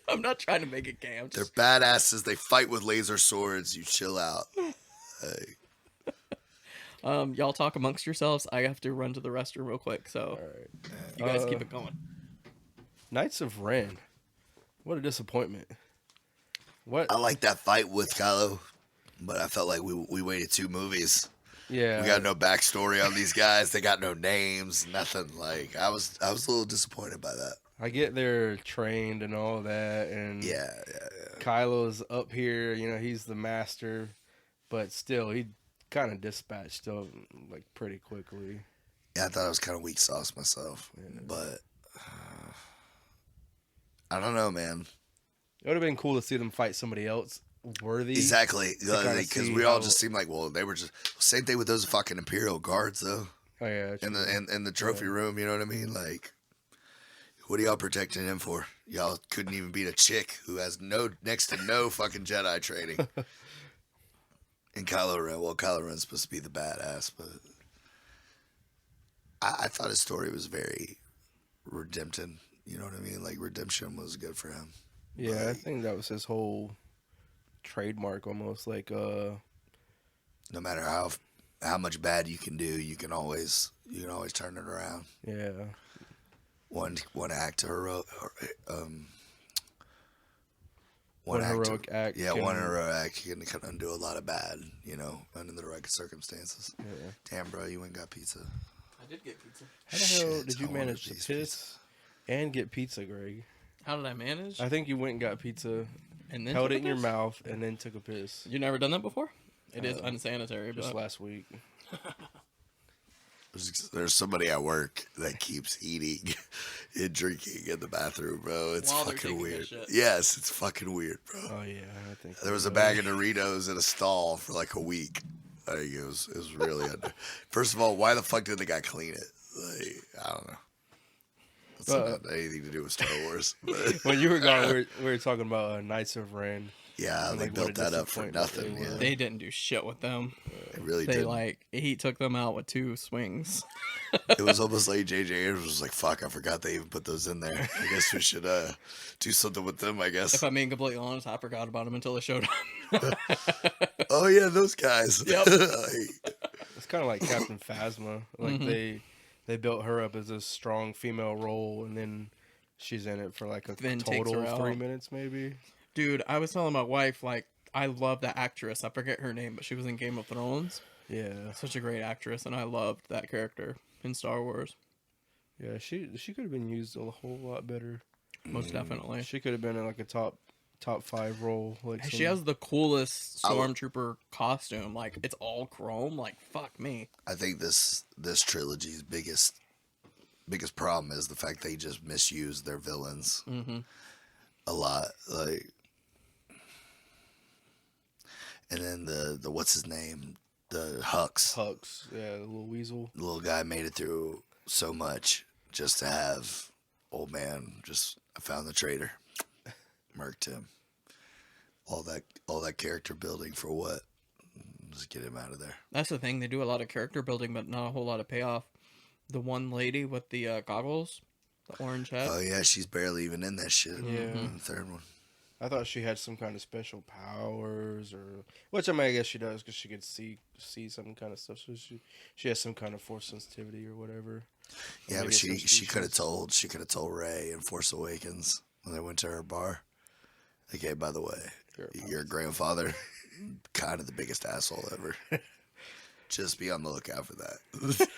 I'm not trying to make it gay. I'm They're just, badasses. They fight with laser swords. You chill out. Like, y'all talk amongst yourselves. I have to run to the restroom real quick, so All right. you guys keep it going. Knights of Ren. What a disappointment. What? I like that fight with Kylo, but I felt like we waited 2 movies. Yeah. We got no backstory on these guys. They got no names, nothing. Like, I was a little disappointed by that. I get they're trained and all that, and Yeah. Kylo's up here. You know, he's the master, but still, he kind of dispatched them like pretty quickly. Yeah, I thought it was kind of weak sauce myself, but I don't know, man. It would have been cool to see them fight somebody else worthy. Exactly, kinda because see we all how- just seemed like, well, they were just same thing with those fucking Imperial guards though, Oh yeah. in the trophy room. You know what I mean? Like, what are y'all protecting him for? Y'all couldn't even beat a chick who has next to no fucking Jedi training. And Kylo Ren, well, Kylo Ren's supposed to be the badass, but I thought his story was very redemptive. You know what I mean? Like, redemption was good for him. Yeah, I Like, think that was his whole trademark almost. Like, no matter how much bad you can do, you can always turn it around. yeah. One act heroic. One heroic act. Yeah, can- one heroic act can undo a lot of bad. You know, under the right circumstances. Yeah. Damn, bro, you ain't got pizza. I did get pizza. How the hell Shit, did you I wanted manage to these piss and get pizza, Greg? How did I manage? I think you went and got pizza, And then held took it a in your piss? mouth, and then took a piss. You never done that before? It is Uh, unsanitary, Just but last week. There's somebody at work that keeps eating and drinking in the bathroom, bro. It's While they're fucking taking a weird. shit. Yes, it's fucking weird, bro. Oh yeah, I think There was a bag of Doritos in a stall for like a week. Like it was really under. First of all, why the fuck did the guy clean it? Like I don't know. It's not anything to do with Star Wars. But When you were gone, we were talking about Knights of Ren. yeah, And, they like, built what a that up for disappointment nothing. they were. Yeah, they didn't do shit with them. they really They did. he took them out with 2 swings. It was almost like J.J. Abrams was like, "Fuck, I forgot they even put those in there. I guess we should do something with them. I guess." If I'm being completely honest, I forgot about them until they showed up. Oh yeah, those guys. Yep. It's kind of like Captain Phasma. Like they built her up as a strong female role, and then she's in it for like a Then takes total her of 3 out. minutes, maybe. Dude, I was telling my wife, like, I love that actress. I forget her name, but she was in Game of Thrones. Yeah, Such a great actress, and I loved that character in Star Wars. yeah. She could have been used a whole lot better. Most definitely. She could have been in like a top 5 role. Like She some- has the coolest stormtrooper costume. Like, it's all chrome. Like, fuck me. I think this trilogy's biggest problem is the fact they just misuse their villains a lot. Like, and then the what's his name, the Hux, yeah, the little weasel. the little guy made it through so much just to have old man just I found the traitor, murked him. All that character building for what? Just get him out of there. That's the thing. They do a lot of character building, but not a whole lot of payoff. The one lady with the goggles, the orange hat. Oh yeah, she's barely even in that shit. Yeah. In the third one. I thought she had some kind of special powers, or which I mean, I guess she does because she could see some kind of stuff. So she has some kind of force sensitivity or whatever. Yeah, I but guess she some could have species. told Rey in Force Awakens when they went to her bar. Like, hey, by the way, your grandfather, kind of the biggest asshole ever. Just be on the lookout for that.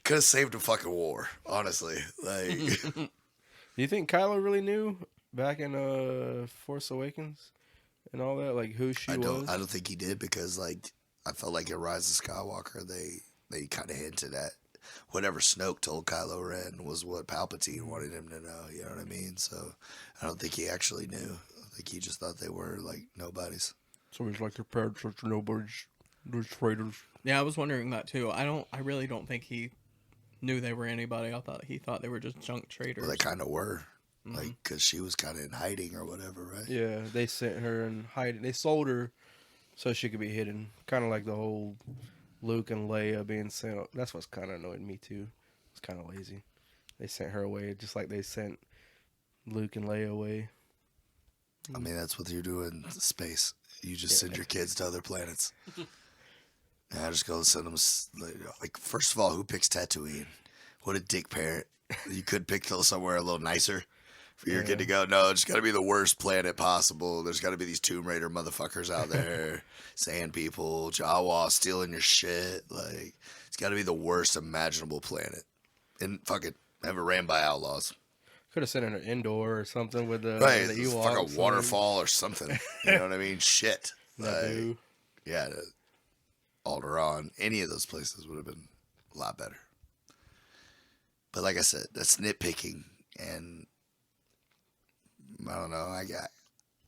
Could have saved a fucking war, honestly. Like, Do you think Kylo really knew back in Force Awakens and all that, like who she was? I don't think he did because like I felt like in Rise of Skywalker they kind of hinted at whatever Snoke told Kylo Ren was what Palpatine wanted him to know. You know what I mean? So I don't think he actually knew. I think he just thought they were like nobodies. So he's like their parents are nobodies, they're traitors. Yeah, I was wondering that too. I really don't think he knew they were anybody. He thought they were just junk traders. Well, they kind of were. Like, because she was kind of in hiding or whatever, right? Yeah, they sent her and hide. They sold her so she could be hidden. Kind of like the whole Luke and Leia being sent. That's what's kind of annoyed me too. It's kind of lazy. They sent her away just like they sent Luke and Leia away. I mean, that's what you're doing in space. You just send your kids to other planets. And I just go send them. Like, first of all, who picks Tatooine? What a dick parent. You could pick somewhere a little nicer for your kid to go. No, it's got to be the worst planet possible. There's got to be these Tomb Raider motherfuckers out there, sand people, Jawa stealing your shit. Like, it's got to be the worst imaginable planet. And fucking have it ran by outlaws. Could have sent her to Endor or something with the Right, the it's Ewoks. fucking waterfall or something. You know what I mean? Shit. Naboo. Like, yeah, Alderaan, any of those places would have been a lot better. But like I said, that's nitpicking, and I don't know. I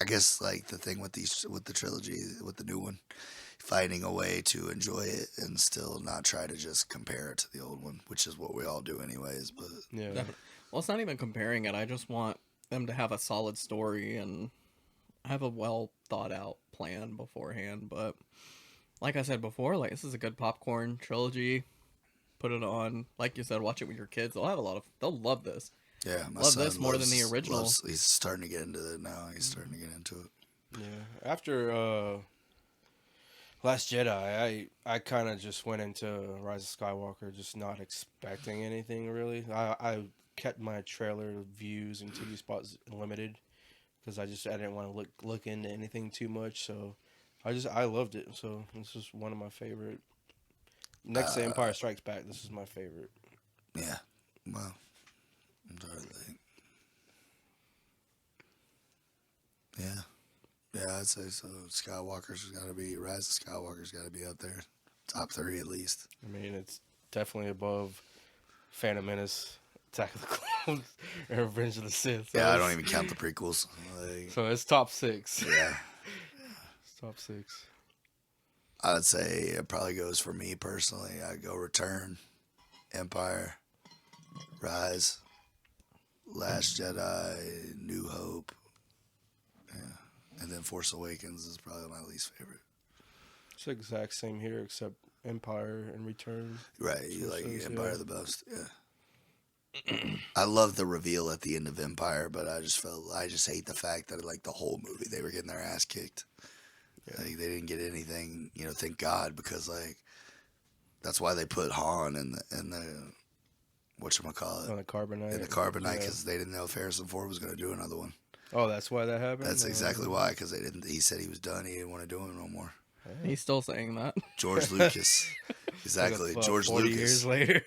guess like the thing with the trilogy, with the new one, finding a way to enjoy it and still not try to just compare it to the old one, which is what we all do anyways. But Yeah. Well, it's not even comparing it. I just want them to have a solid story and have a well thought out plan beforehand. But like I said before, like this is a good popcorn trilogy. Put it on, like you said, watch it with your kids. They'll love this. yeah, my Love son this more than the original. He's starting to get into it now. He's starting to get into it. Yeah. After Last Jedi, I kind of just went into Rise of Skywalker just not expecting anything really. I kept my trailer views and TV spots limited because I didn't want to look into anything too much. So I loved it. So this is one of my favorite. Next to Empire Strikes Back, this is my favorite. Yeah. Well, I'm trying to think. Yeah, I'd say so. Skywalker's got to be Rise of Skywalker's got to be up there, top 3 at least. I mean, it's definitely above Phantom Menace, Attack of the Clones, and Revenge of the Sith. So Yeah, I don't even count the prequels. Like, So it's top 6. yeah, It's top 6. I would say it probably goes for me personally. I go Return, Empire, Rise, Last Jedi, New Hope, yeah, and then Force Awakens is probably my least favorite. It's the exact same here, except Empire and Return. Right, you like says, Empire yeah. the most, yeah. I love the reveal at the end of Empire, but I just hate the fact that like the whole movie they were getting their ass kicked. Yeah. Like they didn't get anything, thank God, because like that's why they put Han in the whatchamacallit, On the Carbonite. in the Carbonite, Yeah. because they didn't know if Harrison Ford was going to do another one. Oh, that's why that happened? That's exactly why, because they didn't. He said he was done. He didn't want to do it no more. He's still saying that. George Lucas, exactly. Like, George 40 Lucas. years later.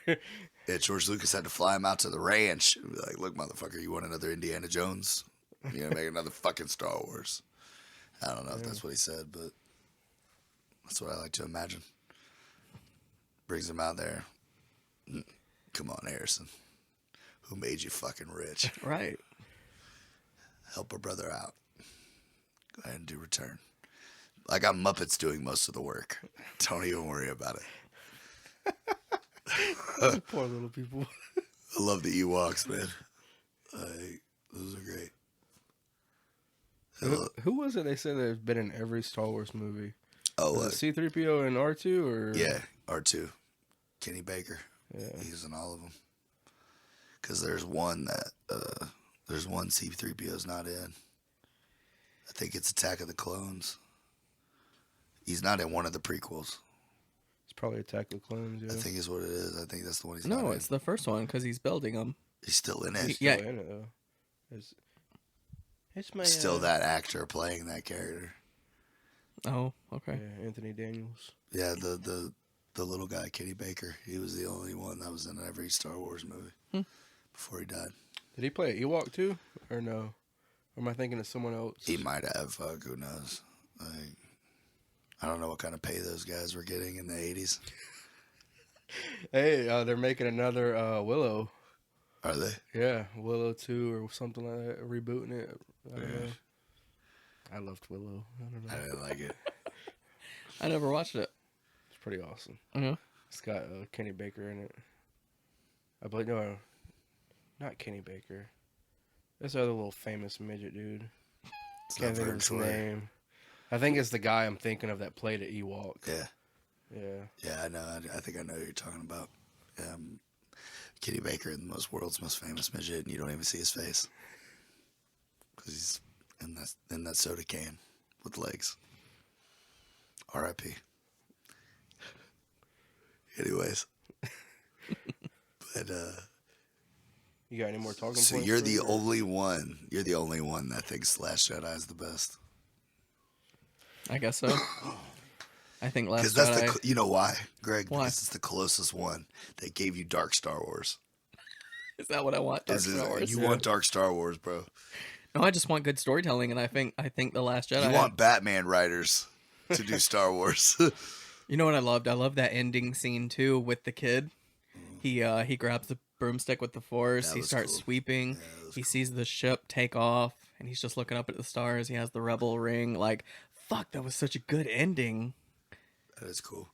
Yeah, George Lucas had to fly him out to the ranch and be like, "Look, motherfucker, you want another Indiana Jones? You gonna make another fucking Star Wars?" I don't know if that's what he said, but that's what I like to imagine. Brings him out there. Come on, Harrison. Who made you fucking rich? Right. Help a brother out. Go ahead and do Return. I got Muppets doing most of the work. Don't even worry about it. Poor little people. I love the Ewoks, man. Those are great. Who was it they said that has been in every Star Wars movie? Oh, Was it C-3PO and R2? Or? yeah, R2. Kenny Baker. Yeah. He's in all of them. Because there's one C-3PO's not in. I think it's Attack of the Clones. He's not in one of the prequels. It's probably Attack of the Clones, yeah. I think is what it is. I think that's the one he's not No, in. it's the first one because he's building them. He's still in it. Yeah. Still in it, though. It's my... Still that actor playing that character. Oh, okay. Yeah, Anthony Daniels. Yeah, the little guy, Kenny Baker. He was the only one that was in every Star Wars movie before he died. Did he play an Ewok, too? Or no? Or am I thinking of someone else? He might have. Who knows? Like, I don't know what kind of pay those guys were getting in the 80s. Hey, they're making another Willow. Are they? Yeah, Willow 2 or something like that. Rebooting it. I don't know. I loved Willow. I don't know. I didn't like it. I never watched it. It's pretty awesome. Yeah. It's got Kenny Baker in it. I believe, no, not Kenny Baker. This other little famous midget dude. It's Can't not think very of his sure. name. I think it's the guy I'm thinking of that played at Ewok. Yeah. Yeah. Yeah, I know. I think I know who you're talking about. Kenny Baker, the world's most famous midget, and you don't even see his face. Because he's in that soda can with legs. R.I.P. Anyways. But, You got any more talking so points? you're for the me, or- only one that thinks Last Jedi is the best. I guess so. I think Last Because that's Jedi. you know why, Greg? Why? Because it's the closest one that gave you Dark Star Wars. Is that what I want? Dark This is- Star Wars? You want Dark Star Wars, bro. No, I just want good storytelling, and I think the Last Jedi. You want Batman writers to do Star Wars. You know what I loved? I love that ending scene too with the kid. He grabs the broomstick with the Force. That He was starts cool. sweeping. that was He sees the ship take off, and he's just looking up at the stars. He has the rebel ring. Like, fuck, that was such a good ending. That is cool.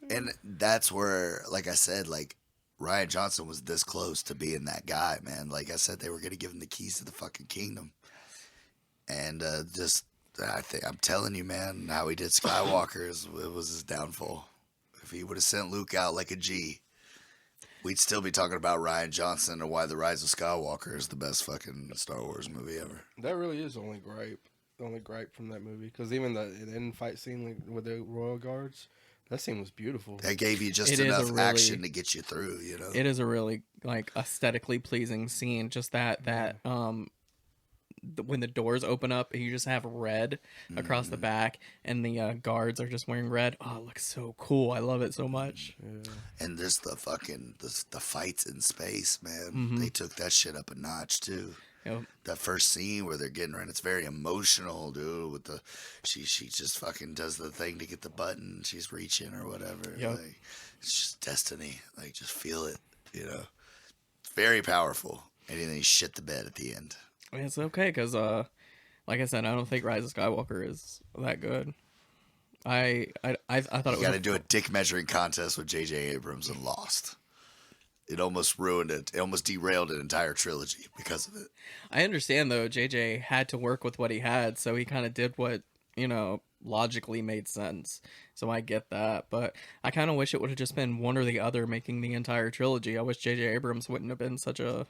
And that's where, like I said, like Ryan Johnson was this close to being that guy, man. Like I said, they were going to give him the keys to the fucking kingdom. And I'm telling you, man, how he did Skywalker it was his downfall. If he would have sent Luke out like a G, we'd still be talking about Ryan Johnson and why The Rise of Skywalker is the best fucking Star Wars movie ever. That really is the only gripe from that movie. Because even the end fight scene with the Royal Guards, that scene was beautiful. That gave you just It is a enough really- action to get you through, you know? It is a really like aesthetically pleasing scene. Just that when the doors open up and you just have red across the back, and the guards are just wearing red. Oh, it looks so cool. I love it so much. Yeah. And just the fucking the fights in space, man. They took that shit up a notch too. Yep. That first scene where they're getting around, it's very emotional, dude. With the she just fucking does the thing to get the button. She's reaching or whatever. Yep. Like it's just destiny. Like just feel it. It's very powerful. And then he shit the bed at the end. It's okay because, like I said, I don't think Rise of Skywalker is that good. I thought it You got to was do a dick measuring contest with J.J. Abrams and lost. It almost ruined it. It almost derailed an entire trilogy because of it. I understand though. JJ had to work with what he had, so he kind of did what logically made sense. So I get that, but I kind of wish it would have just been one or the other making the entire trilogy. I wish J.J. Abrams wouldn't have been such a.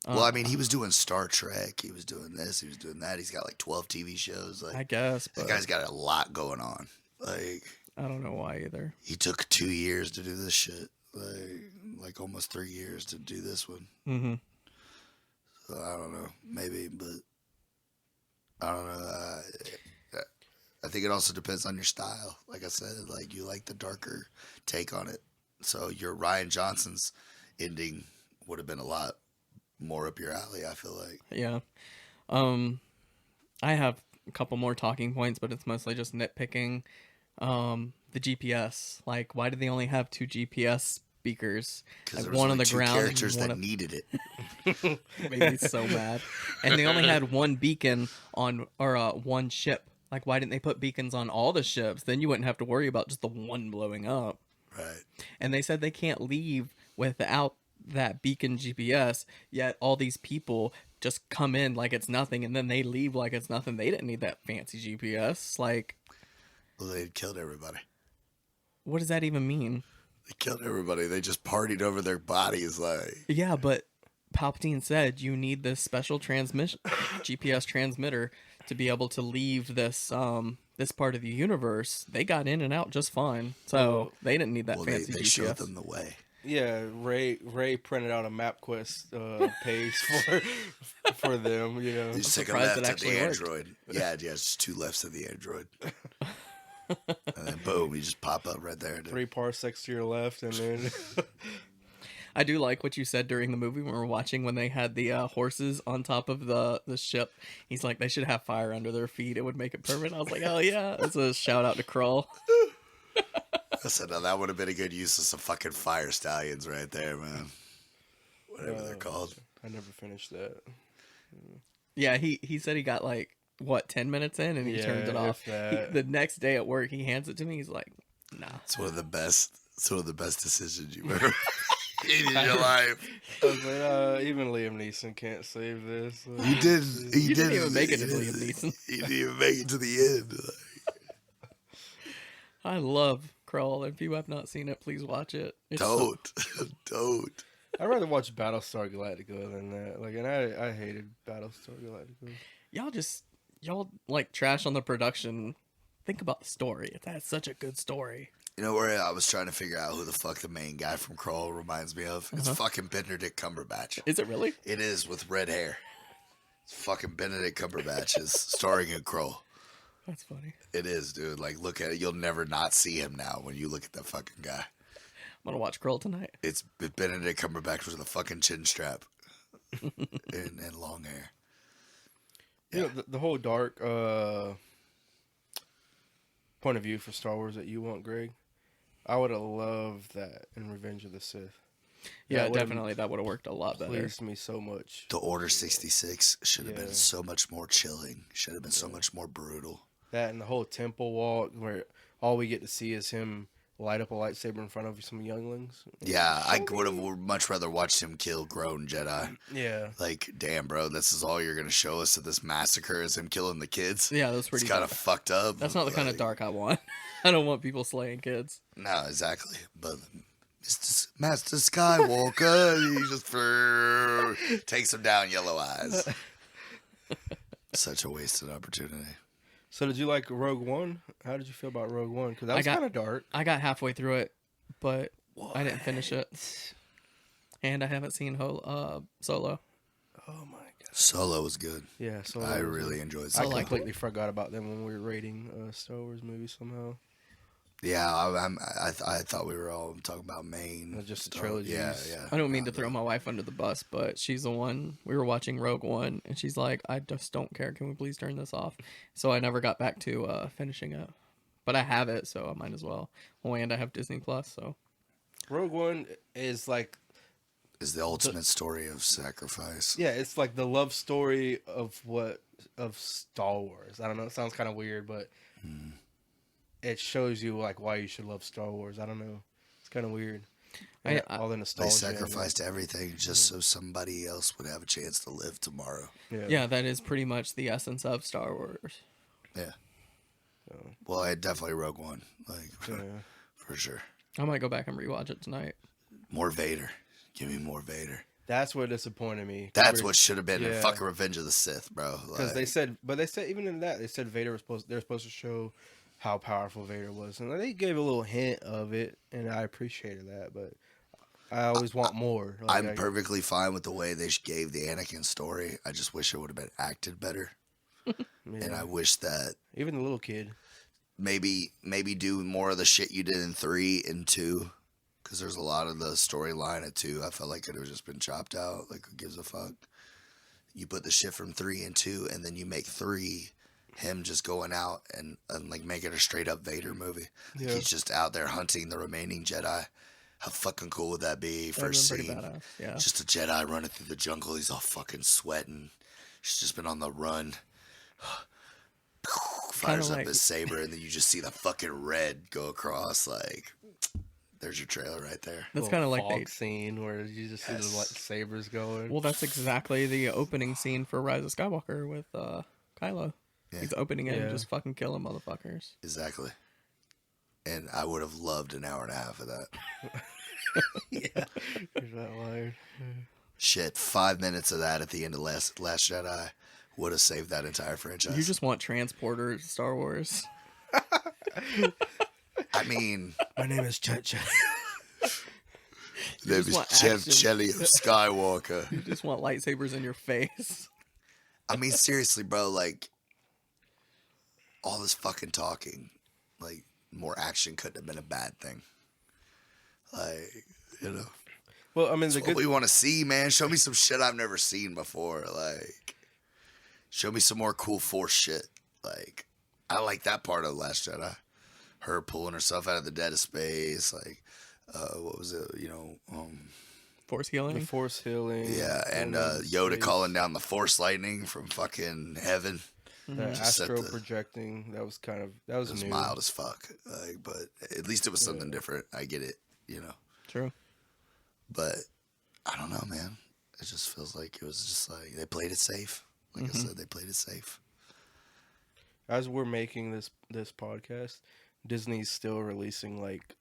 Well, I mean, he was doing Star Trek. He was doing this. He was doing that. He's got like 12 TV shows. Like I guess, that but guy's got a lot going on. Like I don't know why either. he took 2 years to do this shit. Like almost 3 years to do this one. Mm-hmm. So I don't know, maybe, but I don't know. I think it also depends on your style. Like I said, like you like the darker take on it. So your Ryan Johnson's ending would have been a lot more up your alley. I feel like. Yeah. I have a couple more talking points, but it's mostly just nitpicking. The GPS, like, why did they only have 2 GPS speakers? Because Like there was one on only the 2 ground, characters and that one needed it. made me so mad. And they only had one beacon on, or one ship. Like, why didn't they put beacons on all the ships? Then you wouldn't have to worry about just the one blowing up. Right. And they said they can't leave without that beacon GPS, yet all these people just come in like it's nothing, and then they leave like it's nothing. They didn't need that fancy GPS. Like, Well, they had killed everybody. what does that even mean? They killed everybody. They just partied over their bodies. Like, Yeah, but Palpatine said you need this special transmission GPS transmitter to be able to leave this this part of the universe. They got in and out just fine, so they didn't need that well, fancy they GPS. showed them the way. Yeah, Ray printed out a MapQuest page for them. You know, You just take a surprised left it at actually the worked. android. Yeah, just 2 lefts of the android. And then boom, you just pop up right there. Dude. 3 parsecs to your left, and then I do like what you said during the movie when we were watching when they had the horses on top of the ship. He's like, they should have fire under their feet. It would make it permanent. I was like, oh yeah. That's a shout out to Krull. I said, now that would have been a good use of some fucking fire stallions right there, man. Whatever they're called. I never finished that. Yeah, he said he got like, what, 10 minutes in and he turned it off. The next day at work, he hands it to me. He's like, nah. It's one of the best decisions you've ever made in your life. I was like, even Liam Neeson can't save this. You didn't even make it to Liam Neeson. You didn't even make it to the end. I love Krull. If you have not seen it, please watch it. It's Don't. I'd rather watch Battlestar Galactica than that. Like, and I hated Battlestar Galactica. Y'all like trash on the production. Think about the story. That's such a good story. You know where I was trying to figure out who the fuck the main guy from Krull reminds me of? It's fucking Benedict Cumberbatch. Is it really? It is, with red hair. It's fucking Benedict Cumberbatch is starring in Krull. That's funny. It is, dude. Like, look at it. You'll never not see him now when you look at that fucking guy. I'm gonna watch Krull tonight. It's Benedict Cumberbatch with a fucking chin strap and long hair. Yeah, you know, the whole dark point of view for Star Wars that you want, Greg, I would have loved that in Revenge of the Sith. Yeah, definitely. That would have worked a lot better. Pleased me so much. The Order 66 should have been so much more chilling. Should have been so much more brutal. That and the whole temple walk where all we get to see is him light up a lightsaber in front of some younglings. Yeah, I would have much rather watched him kill grown Jedi. Yeah. Like, damn, bro, this is all you're going to show us of this massacre is him killing the kids? Yeah, that's pretty It's kind of fucked up. That's not the kind of dark I want. I don't want people slaying kids. No, exactly. But Master Skywalker, he just takes him down, yellow eyes. Such a wasted opportunity. So did you like Rogue One? How did you feel about Rogue One? Because that was kind of dark. I got halfway through it, but I didn't finish it. And I haven't seen Solo. Oh my god. Solo was good. Yeah, Solo. I really enjoyed I Solo. completely forgot about them when we were rating Star Wars movies somehow. Yeah, I thought we were all talking about main. Just the Star- trilogies. Yeah. I don't mean to throw my wife under the bus, but she's the one. We were watching Rogue One, and she's like, "I just don't care. Can we please turn this off?" So I never got back to finishing it, but I have it, so I might as well. Oh, and I have Disney Plus, so Rogue One is like, Is the ultimate story of sacrifice. yeah, it's like the love story of Star Wars. I don't know. It sounds kind of weird, but it shows you like why you should love Star Wars. I don't know. It's kind of weird. All the They nostalgia. sacrificed everything just so somebody else would have a chance to live tomorrow. yeah, that is pretty much the essence of Star Wars. Yeah. Well, I definitely Rogue One, like for sure. I might go back and rewatch it tonight. More Vader. Give me more Vader. That's what disappointed me. That's what should have been in Yeah. fucking Revenge of the Sith, bro. Because they said even in that they said Vader was they're supposed to show how powerful Vader was, and they gave a little hint of it, and I appreciated that. But I always want more. Like, I'm perfectly fine with the way they gave the Anakin story. I just wish it would have been acted better, and I wish that even the little kid. maybe do more of the shit you did in 3 and 2, because there's a lot of the storyline at 2 I felt like it would have just been chopped out. Like, who gives a fuck? You put the shit from 3 and 2, and then you make 3 him just going out and like make it a straight up Vader movie. Like, he's just out there hunting the remaining Jedi. How fucking cool would that be? First That'd scene, been pretty badass, yeah. just a Jedi running through the jungle. He's all fucking sweating. He's just been on the run. Fires up his saber, and then you just see the fucking red go across. Like, there's your trailer right there. That's kind of like fog scene where you just see the sabers going. Well, that's exactly the opening scene for Rise of Skywalker with Kylo. Yeah. He's opening it and just fucking killing motherfuckers. Exactly. And I would have loved an hour and a half of that. Yeah, there's that line. Shit, 5 minutes of that at the end of Last Jedi would have saved that entire franchise. You just want transporter Star Wars. I mean, My name is Chet. there just was want Jeff action. Shelley of Skywalker. You just want lightsabers in your face. I mean, seriously, bro, like, all this fucking talking, like, more action couldn't have been a bad thing. Like, you know. Well, I mean, That's what we want to see, man. Show me some shit I've never seen before. Like, show me some more cool Force shit. Like, I like that part of Last Jedi. Her pulling herself out of the dead of space. Like, what was it? You know, Force healing. the Force healing. yeah, and Yoda calling down the Force lightning from fucking heaven. The Just set astro the- projecting. That was It was new. mild as fuck. Like, but at least it was something different. I get it, you know. True. But I don't know, man. It just feels like it was just like they played it safe. Like I said, they played it safe. As we're making this podcast, Disney's still releasing like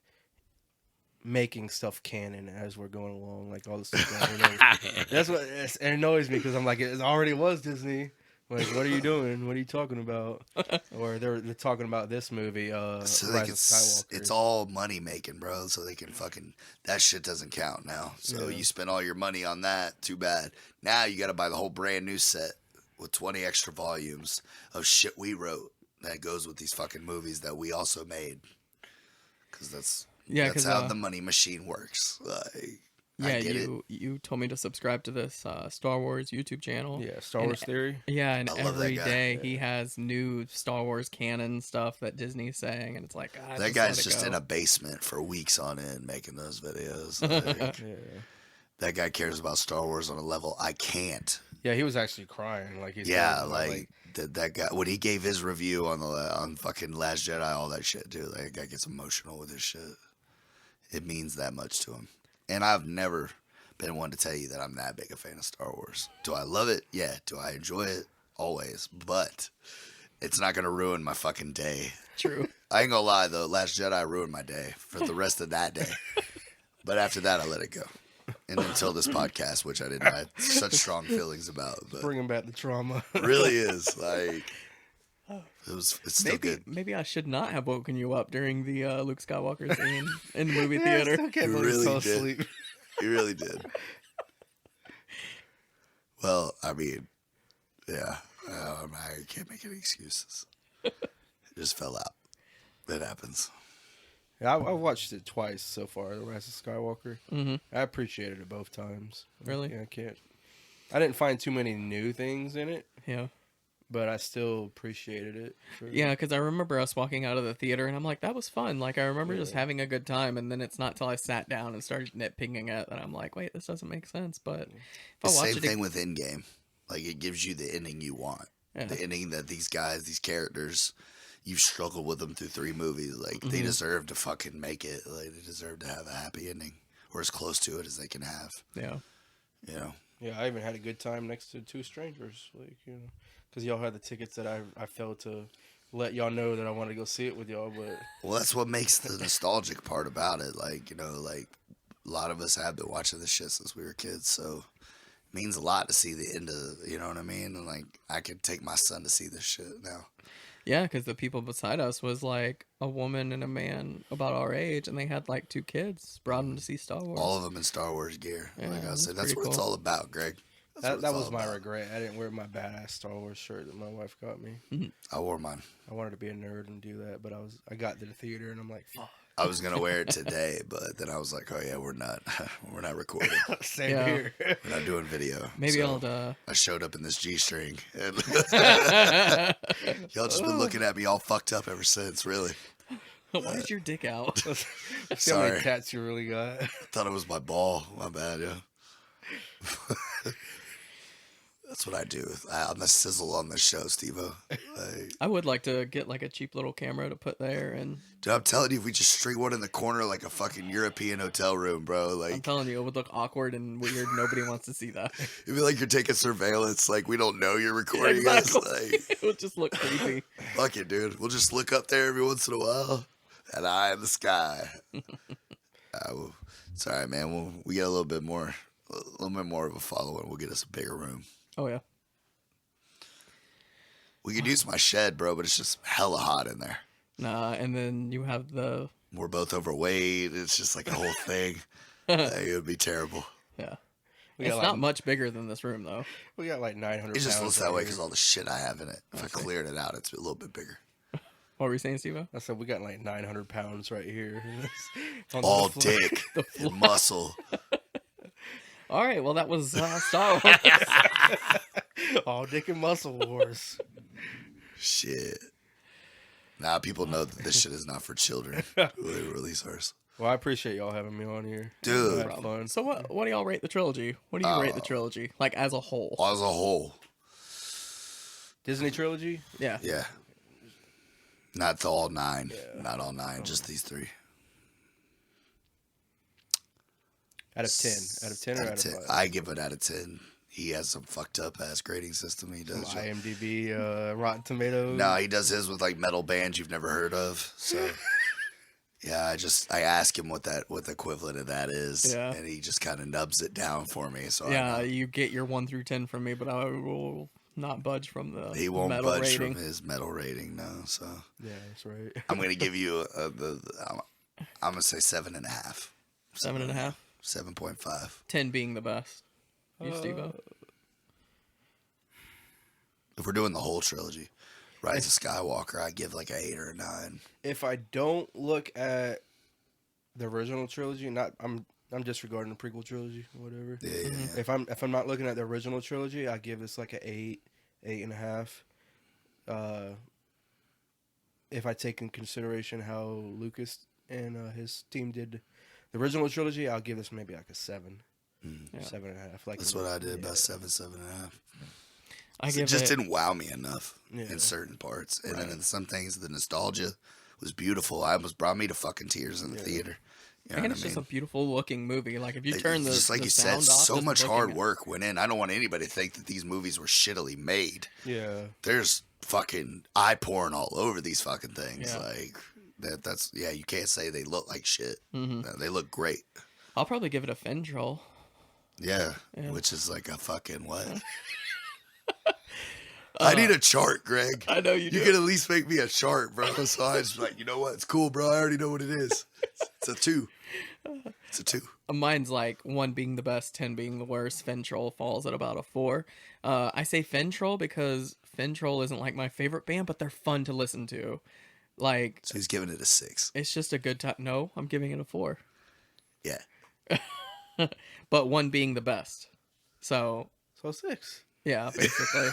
making stuff canon as we're going along, like all the stuff that we know. That's what it annoys me because I'm like, it already was Disney. Like, what are you doing? What are you talking about? Or they're talking about this movie, So Rise of Skywalker. it's all money making, bro. So they can fucking that shit doesn't count now. So you spend all your money on that. Too bad. Now you got to buy the whole brand new set with 20 extra volumes of shit we wrote that goes with these fucking movies that we also made. Because that's how the money machine works. Like, Yeah, you told me to subscribe to this Star Wars YouTube channel. Yeah, Star Wars Theory. Yeah, and I love that every guy. day he has new Star Wars canon stuff that Disney's saying, and it's like, that guy's just in a basement for weeks on end making those videos. Like, Yeah. that guy cares about Star Wars on a level I can't. Yeah, he was actually crying. Like he's Yeah, like that guy when he gave his review on fucking Last Jedi, all that shit, dude. That guy gets emotional with his shit. It means that much to him. And I've never been one to tell you that I'm that big a fan of Star Wars. Do I love it? Yeah. Do I enjoy it? Always. But it's not gonna ruin my fucking day. True. I ain't gonna lie though, Last Jedi ruined my day for the rest of that day. But after that, I let it go. And until this podcast, which I didn't have such strong feelings about, but bringing back the trauma. it really is like it's still good. Maybe I should not have woken you up during the Luke Skywalker scene in the movie theater. You really did. You really did. Well, I mean, yeah, I can't make any excuses. It just fell out. That happens. Yeah, I watched it twice so far, The Rise of Skywalker. Mm-hmm. I appreciated it both times. Really? Yeah, I didn't find too many new things in it, Yeah. but I still appreciated it. Yeah, because I remember us walking out of the theater, and I'm like, that was fun. Like, I remember just Yeah. having a good time, and then it's not till I sat down and started nitpicking it that I'm like, wait, this doesn't make sense. But if The I watch same it, thing with Endgame. Like, it gives you the ending you want. yeah. The ending that these guys, these characters, you've struggled with them through 3 movies. Like, they Mhm. deserve to fucking make it. Like, they deserve to have a happy ending, or as close to it as they can have. Yeah. You know? Yeah, I even had a good time next to 2 strangers, like, you know, because y'all had the tickets that I failed to let y'all know that I wanted to go see it with y'all, but Well, that's what makes the nostalgic part about it. Like, you know, like, a lot of us have been watching this shit since we were kids, so it means a lot to see the end of, you know what I mean? And, like, I could take my son to see this shit now. Yeah, because the people beside us was like a woman and a man about our age, and they had like 2 kids. Brought them to see Star Wars. All of them in Star Wars gear. Yeah, Like I that's said, that's pretty what it's cool. all about, Greg. That's what that it's was all my about. regret. I didn't wear my badass Star Wars shirt that my wife got me. I wore mine. I wanted to be a nerd and do that, but I got to the theater and I'm like, fuck. I was gonna wear it today, but then I was like, "Oh yeah, we're not recording. Same Yeah. here. We're not doing video." Maybe So I'll. I showed up in this G-string, and y'all just been looking at me all fucked up ever since. Really, Why is your dick out? See how Sorry. many tats you really got. thought it was my ball. My bad, yeah. That's what I do. I'm the sizzle on the show, Steve-O. Like, I would like to get like a cheap little camera to put there, and dude, I'm telling you, if we just string one in the corner like a fucking European hotel room, bro, I'm like telling you, it would look awkward and weird. Nobody wants to see that. it'd be like you're taking surveillance. Like we don't know you're Yeah, recording exactly. us. Like, It would just look creepy. fuck it, dude. We'll just look up there every once in a while. An eye in the sky. It's all right, man. We get a little bit more of a following. We'll get us a bigger room. Oh yeah. We could use my shed, bro, but it's just hella hot in there. Nah, and then you have the We're both overweight. It's just like a whole thing. Like, it would be terrible. yeah. We It's got not like, much bigger than this room though. we got like 900 It just pounds looks right that way here. because all the shit I have in it. If I see. cleared it out, it's a little bit bigger. What were you saying, Steve? I said we got like 900 pounds right here. It's on All the floor. dick The and muscle. All right, well that was Star Wars. All dick and muscle wars. Shit. Now people know that this shit is not for children. When they release ours. Well, I appreciate y'all having me on here. Dude. I had fun. So what do y'all rate the trilogy? What do you rate the trilogy like as a whole? As a whole. Disney trilogy? Yeah. Yeah. Not all 9. Not all 9. Just these 3. Out of 10. Out of 10 or out of 10. 5? I give it out of 10. He has some fucked up ass grading system he does. IMDb, Rotten Tomatoes. No, he does his with like metal bands you've never heard of. So yeah, I ask him what the equivalent of that is, Yeah. and he just kind of nubs it down for me. So Yeah, you get your 1 through 10 from me, but I will not budge from the he won't metal budge rating. from his metal rating. No, so Yeah, that's right. I'm gonna give you I'm gonna say 7.5. 7.5. 7.5. 10 being the best. You, Steve-O? If we're doing the whole trilogy, Rise of Skywalker, I give like an 8 or a 9. If I don't look at the original trilogy, I'm disregarding the prequel trilogy or whatever. Yeah, yeah, yeah. If I'm not looking at the original trilogy, I give this like an 8.5. If I take in consideration how Lucas and his team did the original trilogy, I'll give this maybe like a 7. Yeah. 7.5. Like That's what I did, about 7.5. I It give just it. didn't wow me enough Yeah. in certain parts. And then Right. in some things, the nostalgia was beautiful. I almost brought me to fucking tears in the theater. You know And what it's I just mean? a beautiful looking movie. Like if you turn the just like the you said, sound off, so just much looking hard at- work went in. I don't want anybody to think that these movies were shittily made. Yeah. There's fucking eye pouring all over these fucking things. Yeah. Like that's you can't say they look like shit. Mhm. No, they look great. I'll probably give it a Fentrol. Yeah, Yeah. which is like a fucking what? I need a chart, Greg. I know you do. You can at least make me a chart, bro. So I just like, you know what? It's cool, bro. I already know what it is. It's a 2. It's a 2. Mine's like 1 being the best, 10 being the worst. Fentrol falls at about a 4. I say Fentrol because Fentrol isn't like my favorite band, but they're fun to listen to. Like, So he's giving it a 6. it's just a good time. No, I'm giving it a 4. Yeah. But 1 being the best. So, So 6. yeah, basically.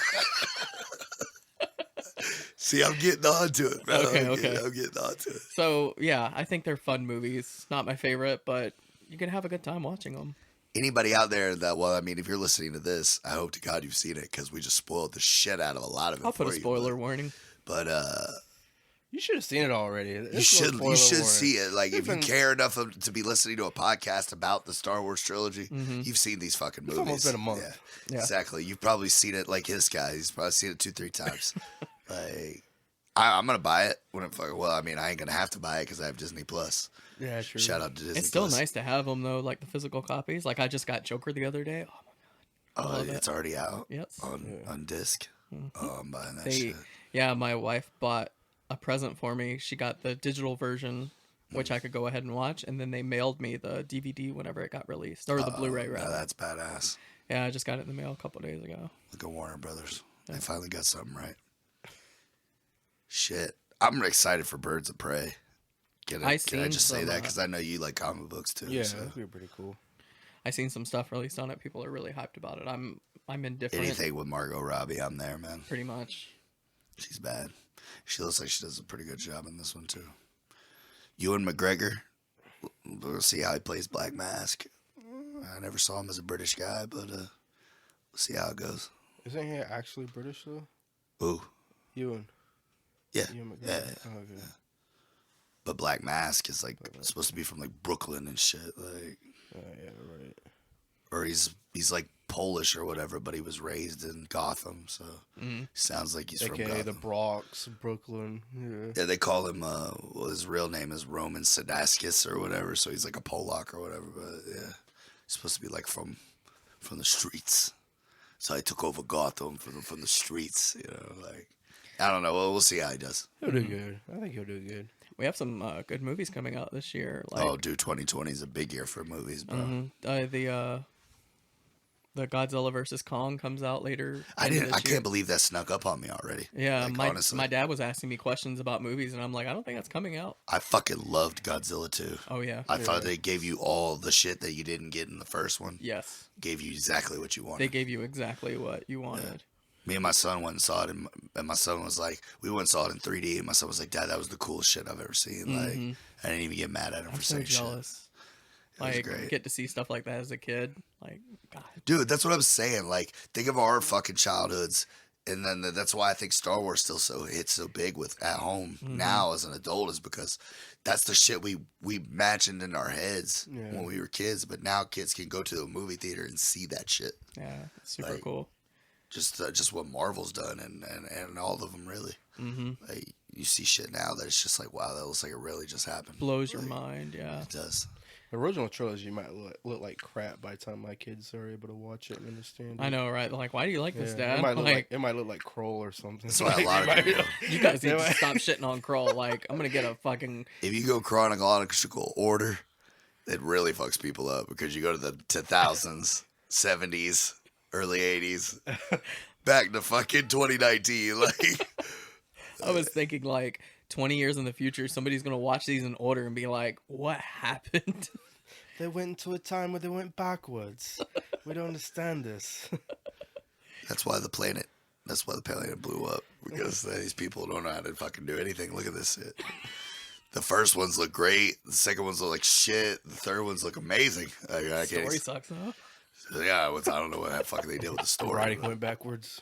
See, I'm getting on to it, bro. Okay, I'm getting on to it. So, yeah, I think they're fun movies. Not my favorite, but you can have a good time watching them. Anybody out there that, well, I mean, if you're listening to this, I hope to God you've seen it because we just spoiled the shit out of a lot of it. I'll put a for spoiler you, warning. but You should have seen it already. you should see it. Like, if you care enough to be listening to a podcast about the Star Wars trilogy, you've seen these fucking movies. It's almost been a month. Yeah. Exactly. You've probably seen it like his guy. He's probably seen it 2-3 times. Like, I'm gonna buy it when it fucking. Well, I mean, I ain't gonna have to buy it because I have Disney Plus. Yeah, true. Shout out to Disney. It's still Plus. nice to have them, though, like the physical copies. Like, I just got Joker the other day. Oh, my God. Oh, it's already out. Yes. On disc. Oh, I'm buying that They, shit. yeah, my wife bought a present for me. She got the digital version, which I could go ahead and watch, and then they mailed me the DVD whenever it got released, or the Blu-ray, rather. No, that's badass. Yeah, I just got it in the mail a couple days ago. Look at Warner Brothers. They finally got something right. Shit. I'm excited for Birds of Prey. Can I just say that? Because I know you like comic books too. Yeah, so. that'd be pretty cool. I seen some stuff released on it. People are really hyped about it. I'm indifferent. Anything with Margot Robbie, I'm there, man. Pretty much. She's bad. She looks like she does a pretty good job in this one too. Ewan McGregor. We'll see how he plays Black Mask. I never saw him as a British guy, but we'll see how it goes. Isn't he actually British though? Ooh. Ewan. Yeah. Ewan McGregor. Yeah. Oh, okay. But Black Mask is like supposed to be from like Brooklyn and shit, like. Yeah, right. Or he's like Polish or whatever, but he was raised in Gotham, so sounds like he's from AKA Gotham. the Bronx, Brooklyn. Yeah. Yeah, they call him. Well, his real name is Roman Sadaskis or whatever, so he's like a Polak or whatever. But yeah, he's supposed to be like from the streets. So I took over Gotham from the streets. You know, like I don't know. Well, we'll see how he does. He'll do good. I think he'll do good. We have some good movies coming out this year. Like, Oh, dude, 2020 is a big year for movies, bro. The Godzilla versus Kong comes out later. I can't believe that snuck up on me already. Yeah, like, honestly, my dad was asking me questions about movies, and I'm like, I don't think that's coming out. I fucking loved Godzilla 2. Oh yeah. I thought they gave you all the shit that you didn't get in the first one. Yes. Gave you exactly what you wanted. They gave you exactly what you wanted. Yeah. Me and my son went and saw it, and my son was like, we went and saw it in 3D, and my son was like, Dad, that was the coolest shit I've ever seen. Like, I didn't even get mad at him for I'm so saying jealous. shit. It was Like, great. get to see stuff like that as a kid. Like, God. Dude, that's what I'm saying. Like, think of our fucking childhoods, and then that's why I think Star Wars still hits so big with at home now as an adult, is because that's the shit we imagined in our heads when we were kids. But now kids can go to a movie theater and see that shit. Yeah, it's super Like, cool. Just what Marvel's done, and all of them really. Like, you see shit now that it's just like, wow, that looks like it really just happened. Blows your mind, yeah. It does. The original trilogy might look like crap by the time my kids are able to watch it and understand it. I know, right? Like, why do you like this, Dad? It might look like Kroll or something. That's why a lot of people. You guys need to stop shitting on Kroll. Like, I'm gonna get a fucking. If you go chronological order, it really fucks people up because you go to the 2000s, 70s, early 80s, back to fucking 2019. Like, I was thinking, like, 20 years in the future, somebody's gonna watch these in order and be like, "What happened?" They went into a time where they went backwards. We don't understand this. that's why the planet blew up, because these people don't know how to fucking do anything. Look at this shit. The first ones look great. The second ones look like shit. The third ones look amazing. I Story sucks, huh? Yeah, I don't know what the fuck they did with the story. Writing went backwards.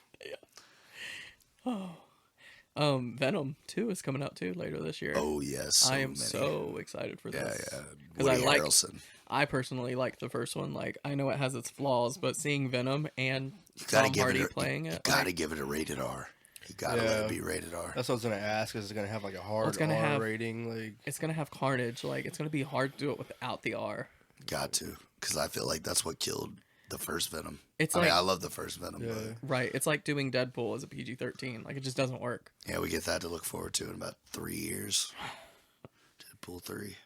Venom 2 is coming out too later this year. Oh yes, I am so excited for this. Yeah. Because Woody Harrelson. I personally like the first one. Like, I know it has its flaws, but seeing Venom and Tom Hardy playing it, you gotta give it a rated R. You gotta let it be rated R. That's what I was gonna ask. Is it gonna have like a hard R rating? Like, it's gonna have carnage. Like, it's gonna be hard to do it without the R. Got to, because I feel like that's what killed the first Venom. I love the first Venom. Yeah. But Right. It's like doing Deadpool as a PG-13. Like, it just doesn't work. yeah, we get that to look forward to in about 3 years. Deadpool 3.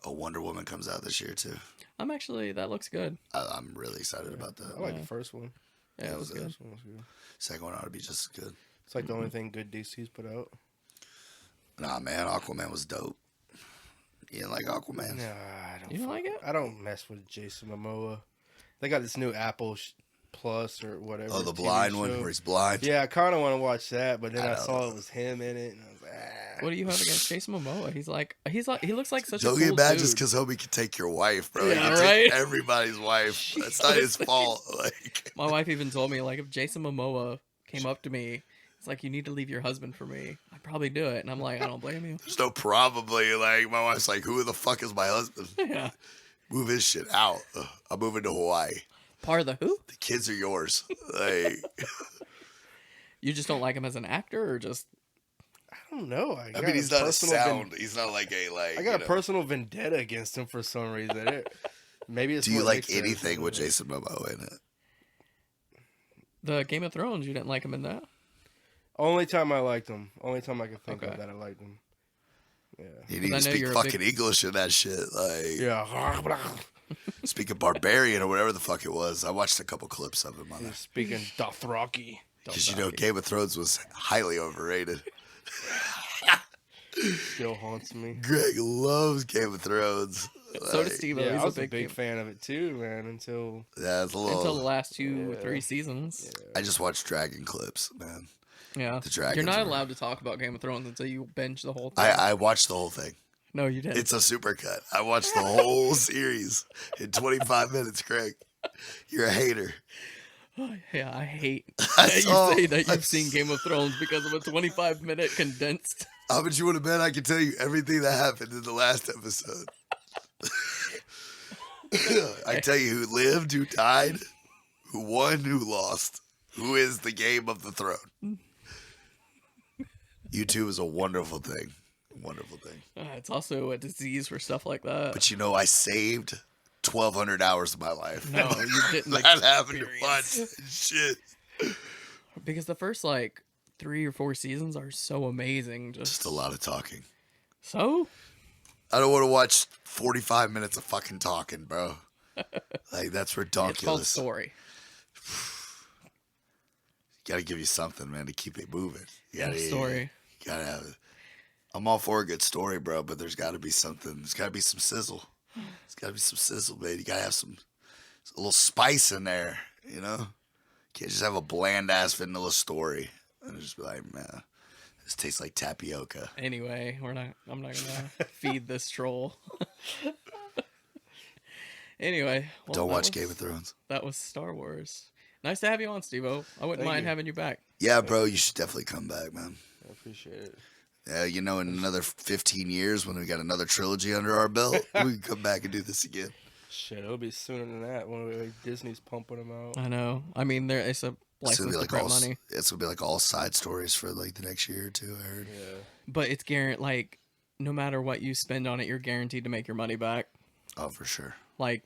A Wonder Woman comes out this year too. That looks good. I'm really excited about that. I like the first one. Yeah, it was good. First one was good. Second one ought to be just as good. It's like the only thing good DC's put out. Nah, man, Aquaman was dope. You didn't like Aquaman? Nah, I don't. You don't like it? I don't mess with Jason Momoa. They got this new Apple Plus or whatever. Oh, the TV blind show. one where he's blind? Yeah, I kind of want to watch that, but then I I know. saw it was him in it, and I was like, ah. What do you have against Jason Momoa? He looks like such a Don't cool get mad dude. just because homie can take your wife, bro. Yeah, he can right? take everybody's wife. That's not his fault. Like, My wife even told me, like, if Jason Momoa came up to me, it's like, you need to leave your husband for me, I'd probably do it. And I'm like, I don't blame you. there's no probably. Like, my wife's like, who the fuck is my husband? Yeah. Move his shit out. I'm moving to Hawaii. Part of the who? The kids are yours. Like, You just don't like him as an actor, or just... I don't know. I mean, he's not a sound. He's not like a like. I got a personal vendetta against him for some reason. Maybe it's. Do you what like makes sense. anything with Jason Momoa in it? The Game of Thrones, you didn't like him in that? Only time I liked him. Only time I could think Okay. of that I liked him. Yeah. You need I to know speak you're a fucking big- English in that shit. Like, Yeah. speaking Barbarian or whatever the fuck it was. I watched a couple clips of it, mother. Speaking Dothraki. Because you know, Game of Thrones was highly overrated. Still haunts me. Greg loves Game of Thrones. So Like, does Steve. Yeah, He's I was a big fan of it too, man. Until yeah, it's a little. until the last 2 or Yeah. 3 seasons. I just watched Dragon clips, man. Yeah. The dragons You're not are- allowed to talk about Game of Thrones until you binge the whole thing. I watched the whole thing. No, you didn't. It's a supercut. I watched the whole series in 25 minutes, Craig. You're a hater. Yeah, I hate I that you saw- say that I you've seen Game of Thrones because of a 25-minute condensed. How much you want to bet I can tell you everything that happened in the last episode? I tell you who lived, who died, who won, who lost, who is the Game of the Throne. YouTube is a wonderful thing. Wonderful thing. It's also a disease for stuff like that. But you know, I saved 1,200 hours of my life. No, you didn't. That happened to experience. once. Shit. Because the first, like, 3 or 4 seasons are so amazing. Just a lot of talking. So? I don't want to watch 45 minutes of fucking talking, bro. Like, that's It's called ridiculous. story. Gotta give you something, man, to keep it moving. You Yeah, gotta, story. You gotta have it. I'm all for a good story, bro, but there's gotta be something. There's gotta be some sizzle. There's gotta be some sizzle, man. You gotta have a little spice in there, you know? Can't just have a bland ass vanilla story and just be like, man, this tastes like tapioca. Anyway, I'm not gonna feed this troll. Anyway, well, Don't watch that Game was- of Thrones. That was Star Wars. Nice to have you on, Steve-O. I wouldn't Thank mind you. having you back. Yeah, bro, you should definitely come back, man. I appreciate it. Yeah, you know, in another 15 years when we got another trilogy under our belt, we can come back and do this again. Shit, it'll be sooner than that when Disney's pumping them out. I know. I mean, it's a It's gonna license be to like print all. money, It's gonna be like all side stories for like the next year or two. I heard. Yeah. but it's guaranteed. Like, no matter what you spend on it, you're guaranteed to make your money back. Oh, for sure. Like,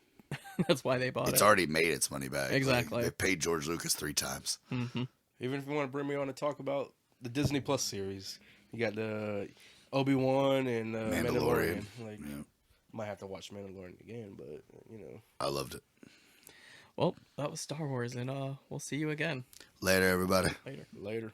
that's why they bought It's it. already made its money back. Like, Exactly. they paid George Lucas 3 times. Mm-hmm. Even if you want to bring me on to talk about the Disney Plus series, you got the Obi-Wan and Mandalorian. Like, Yeah. might have to watch Mandalorian again, but you know. I loved it. Well, that was Star Wars, and we'll see you again Later, everybody. later. Later.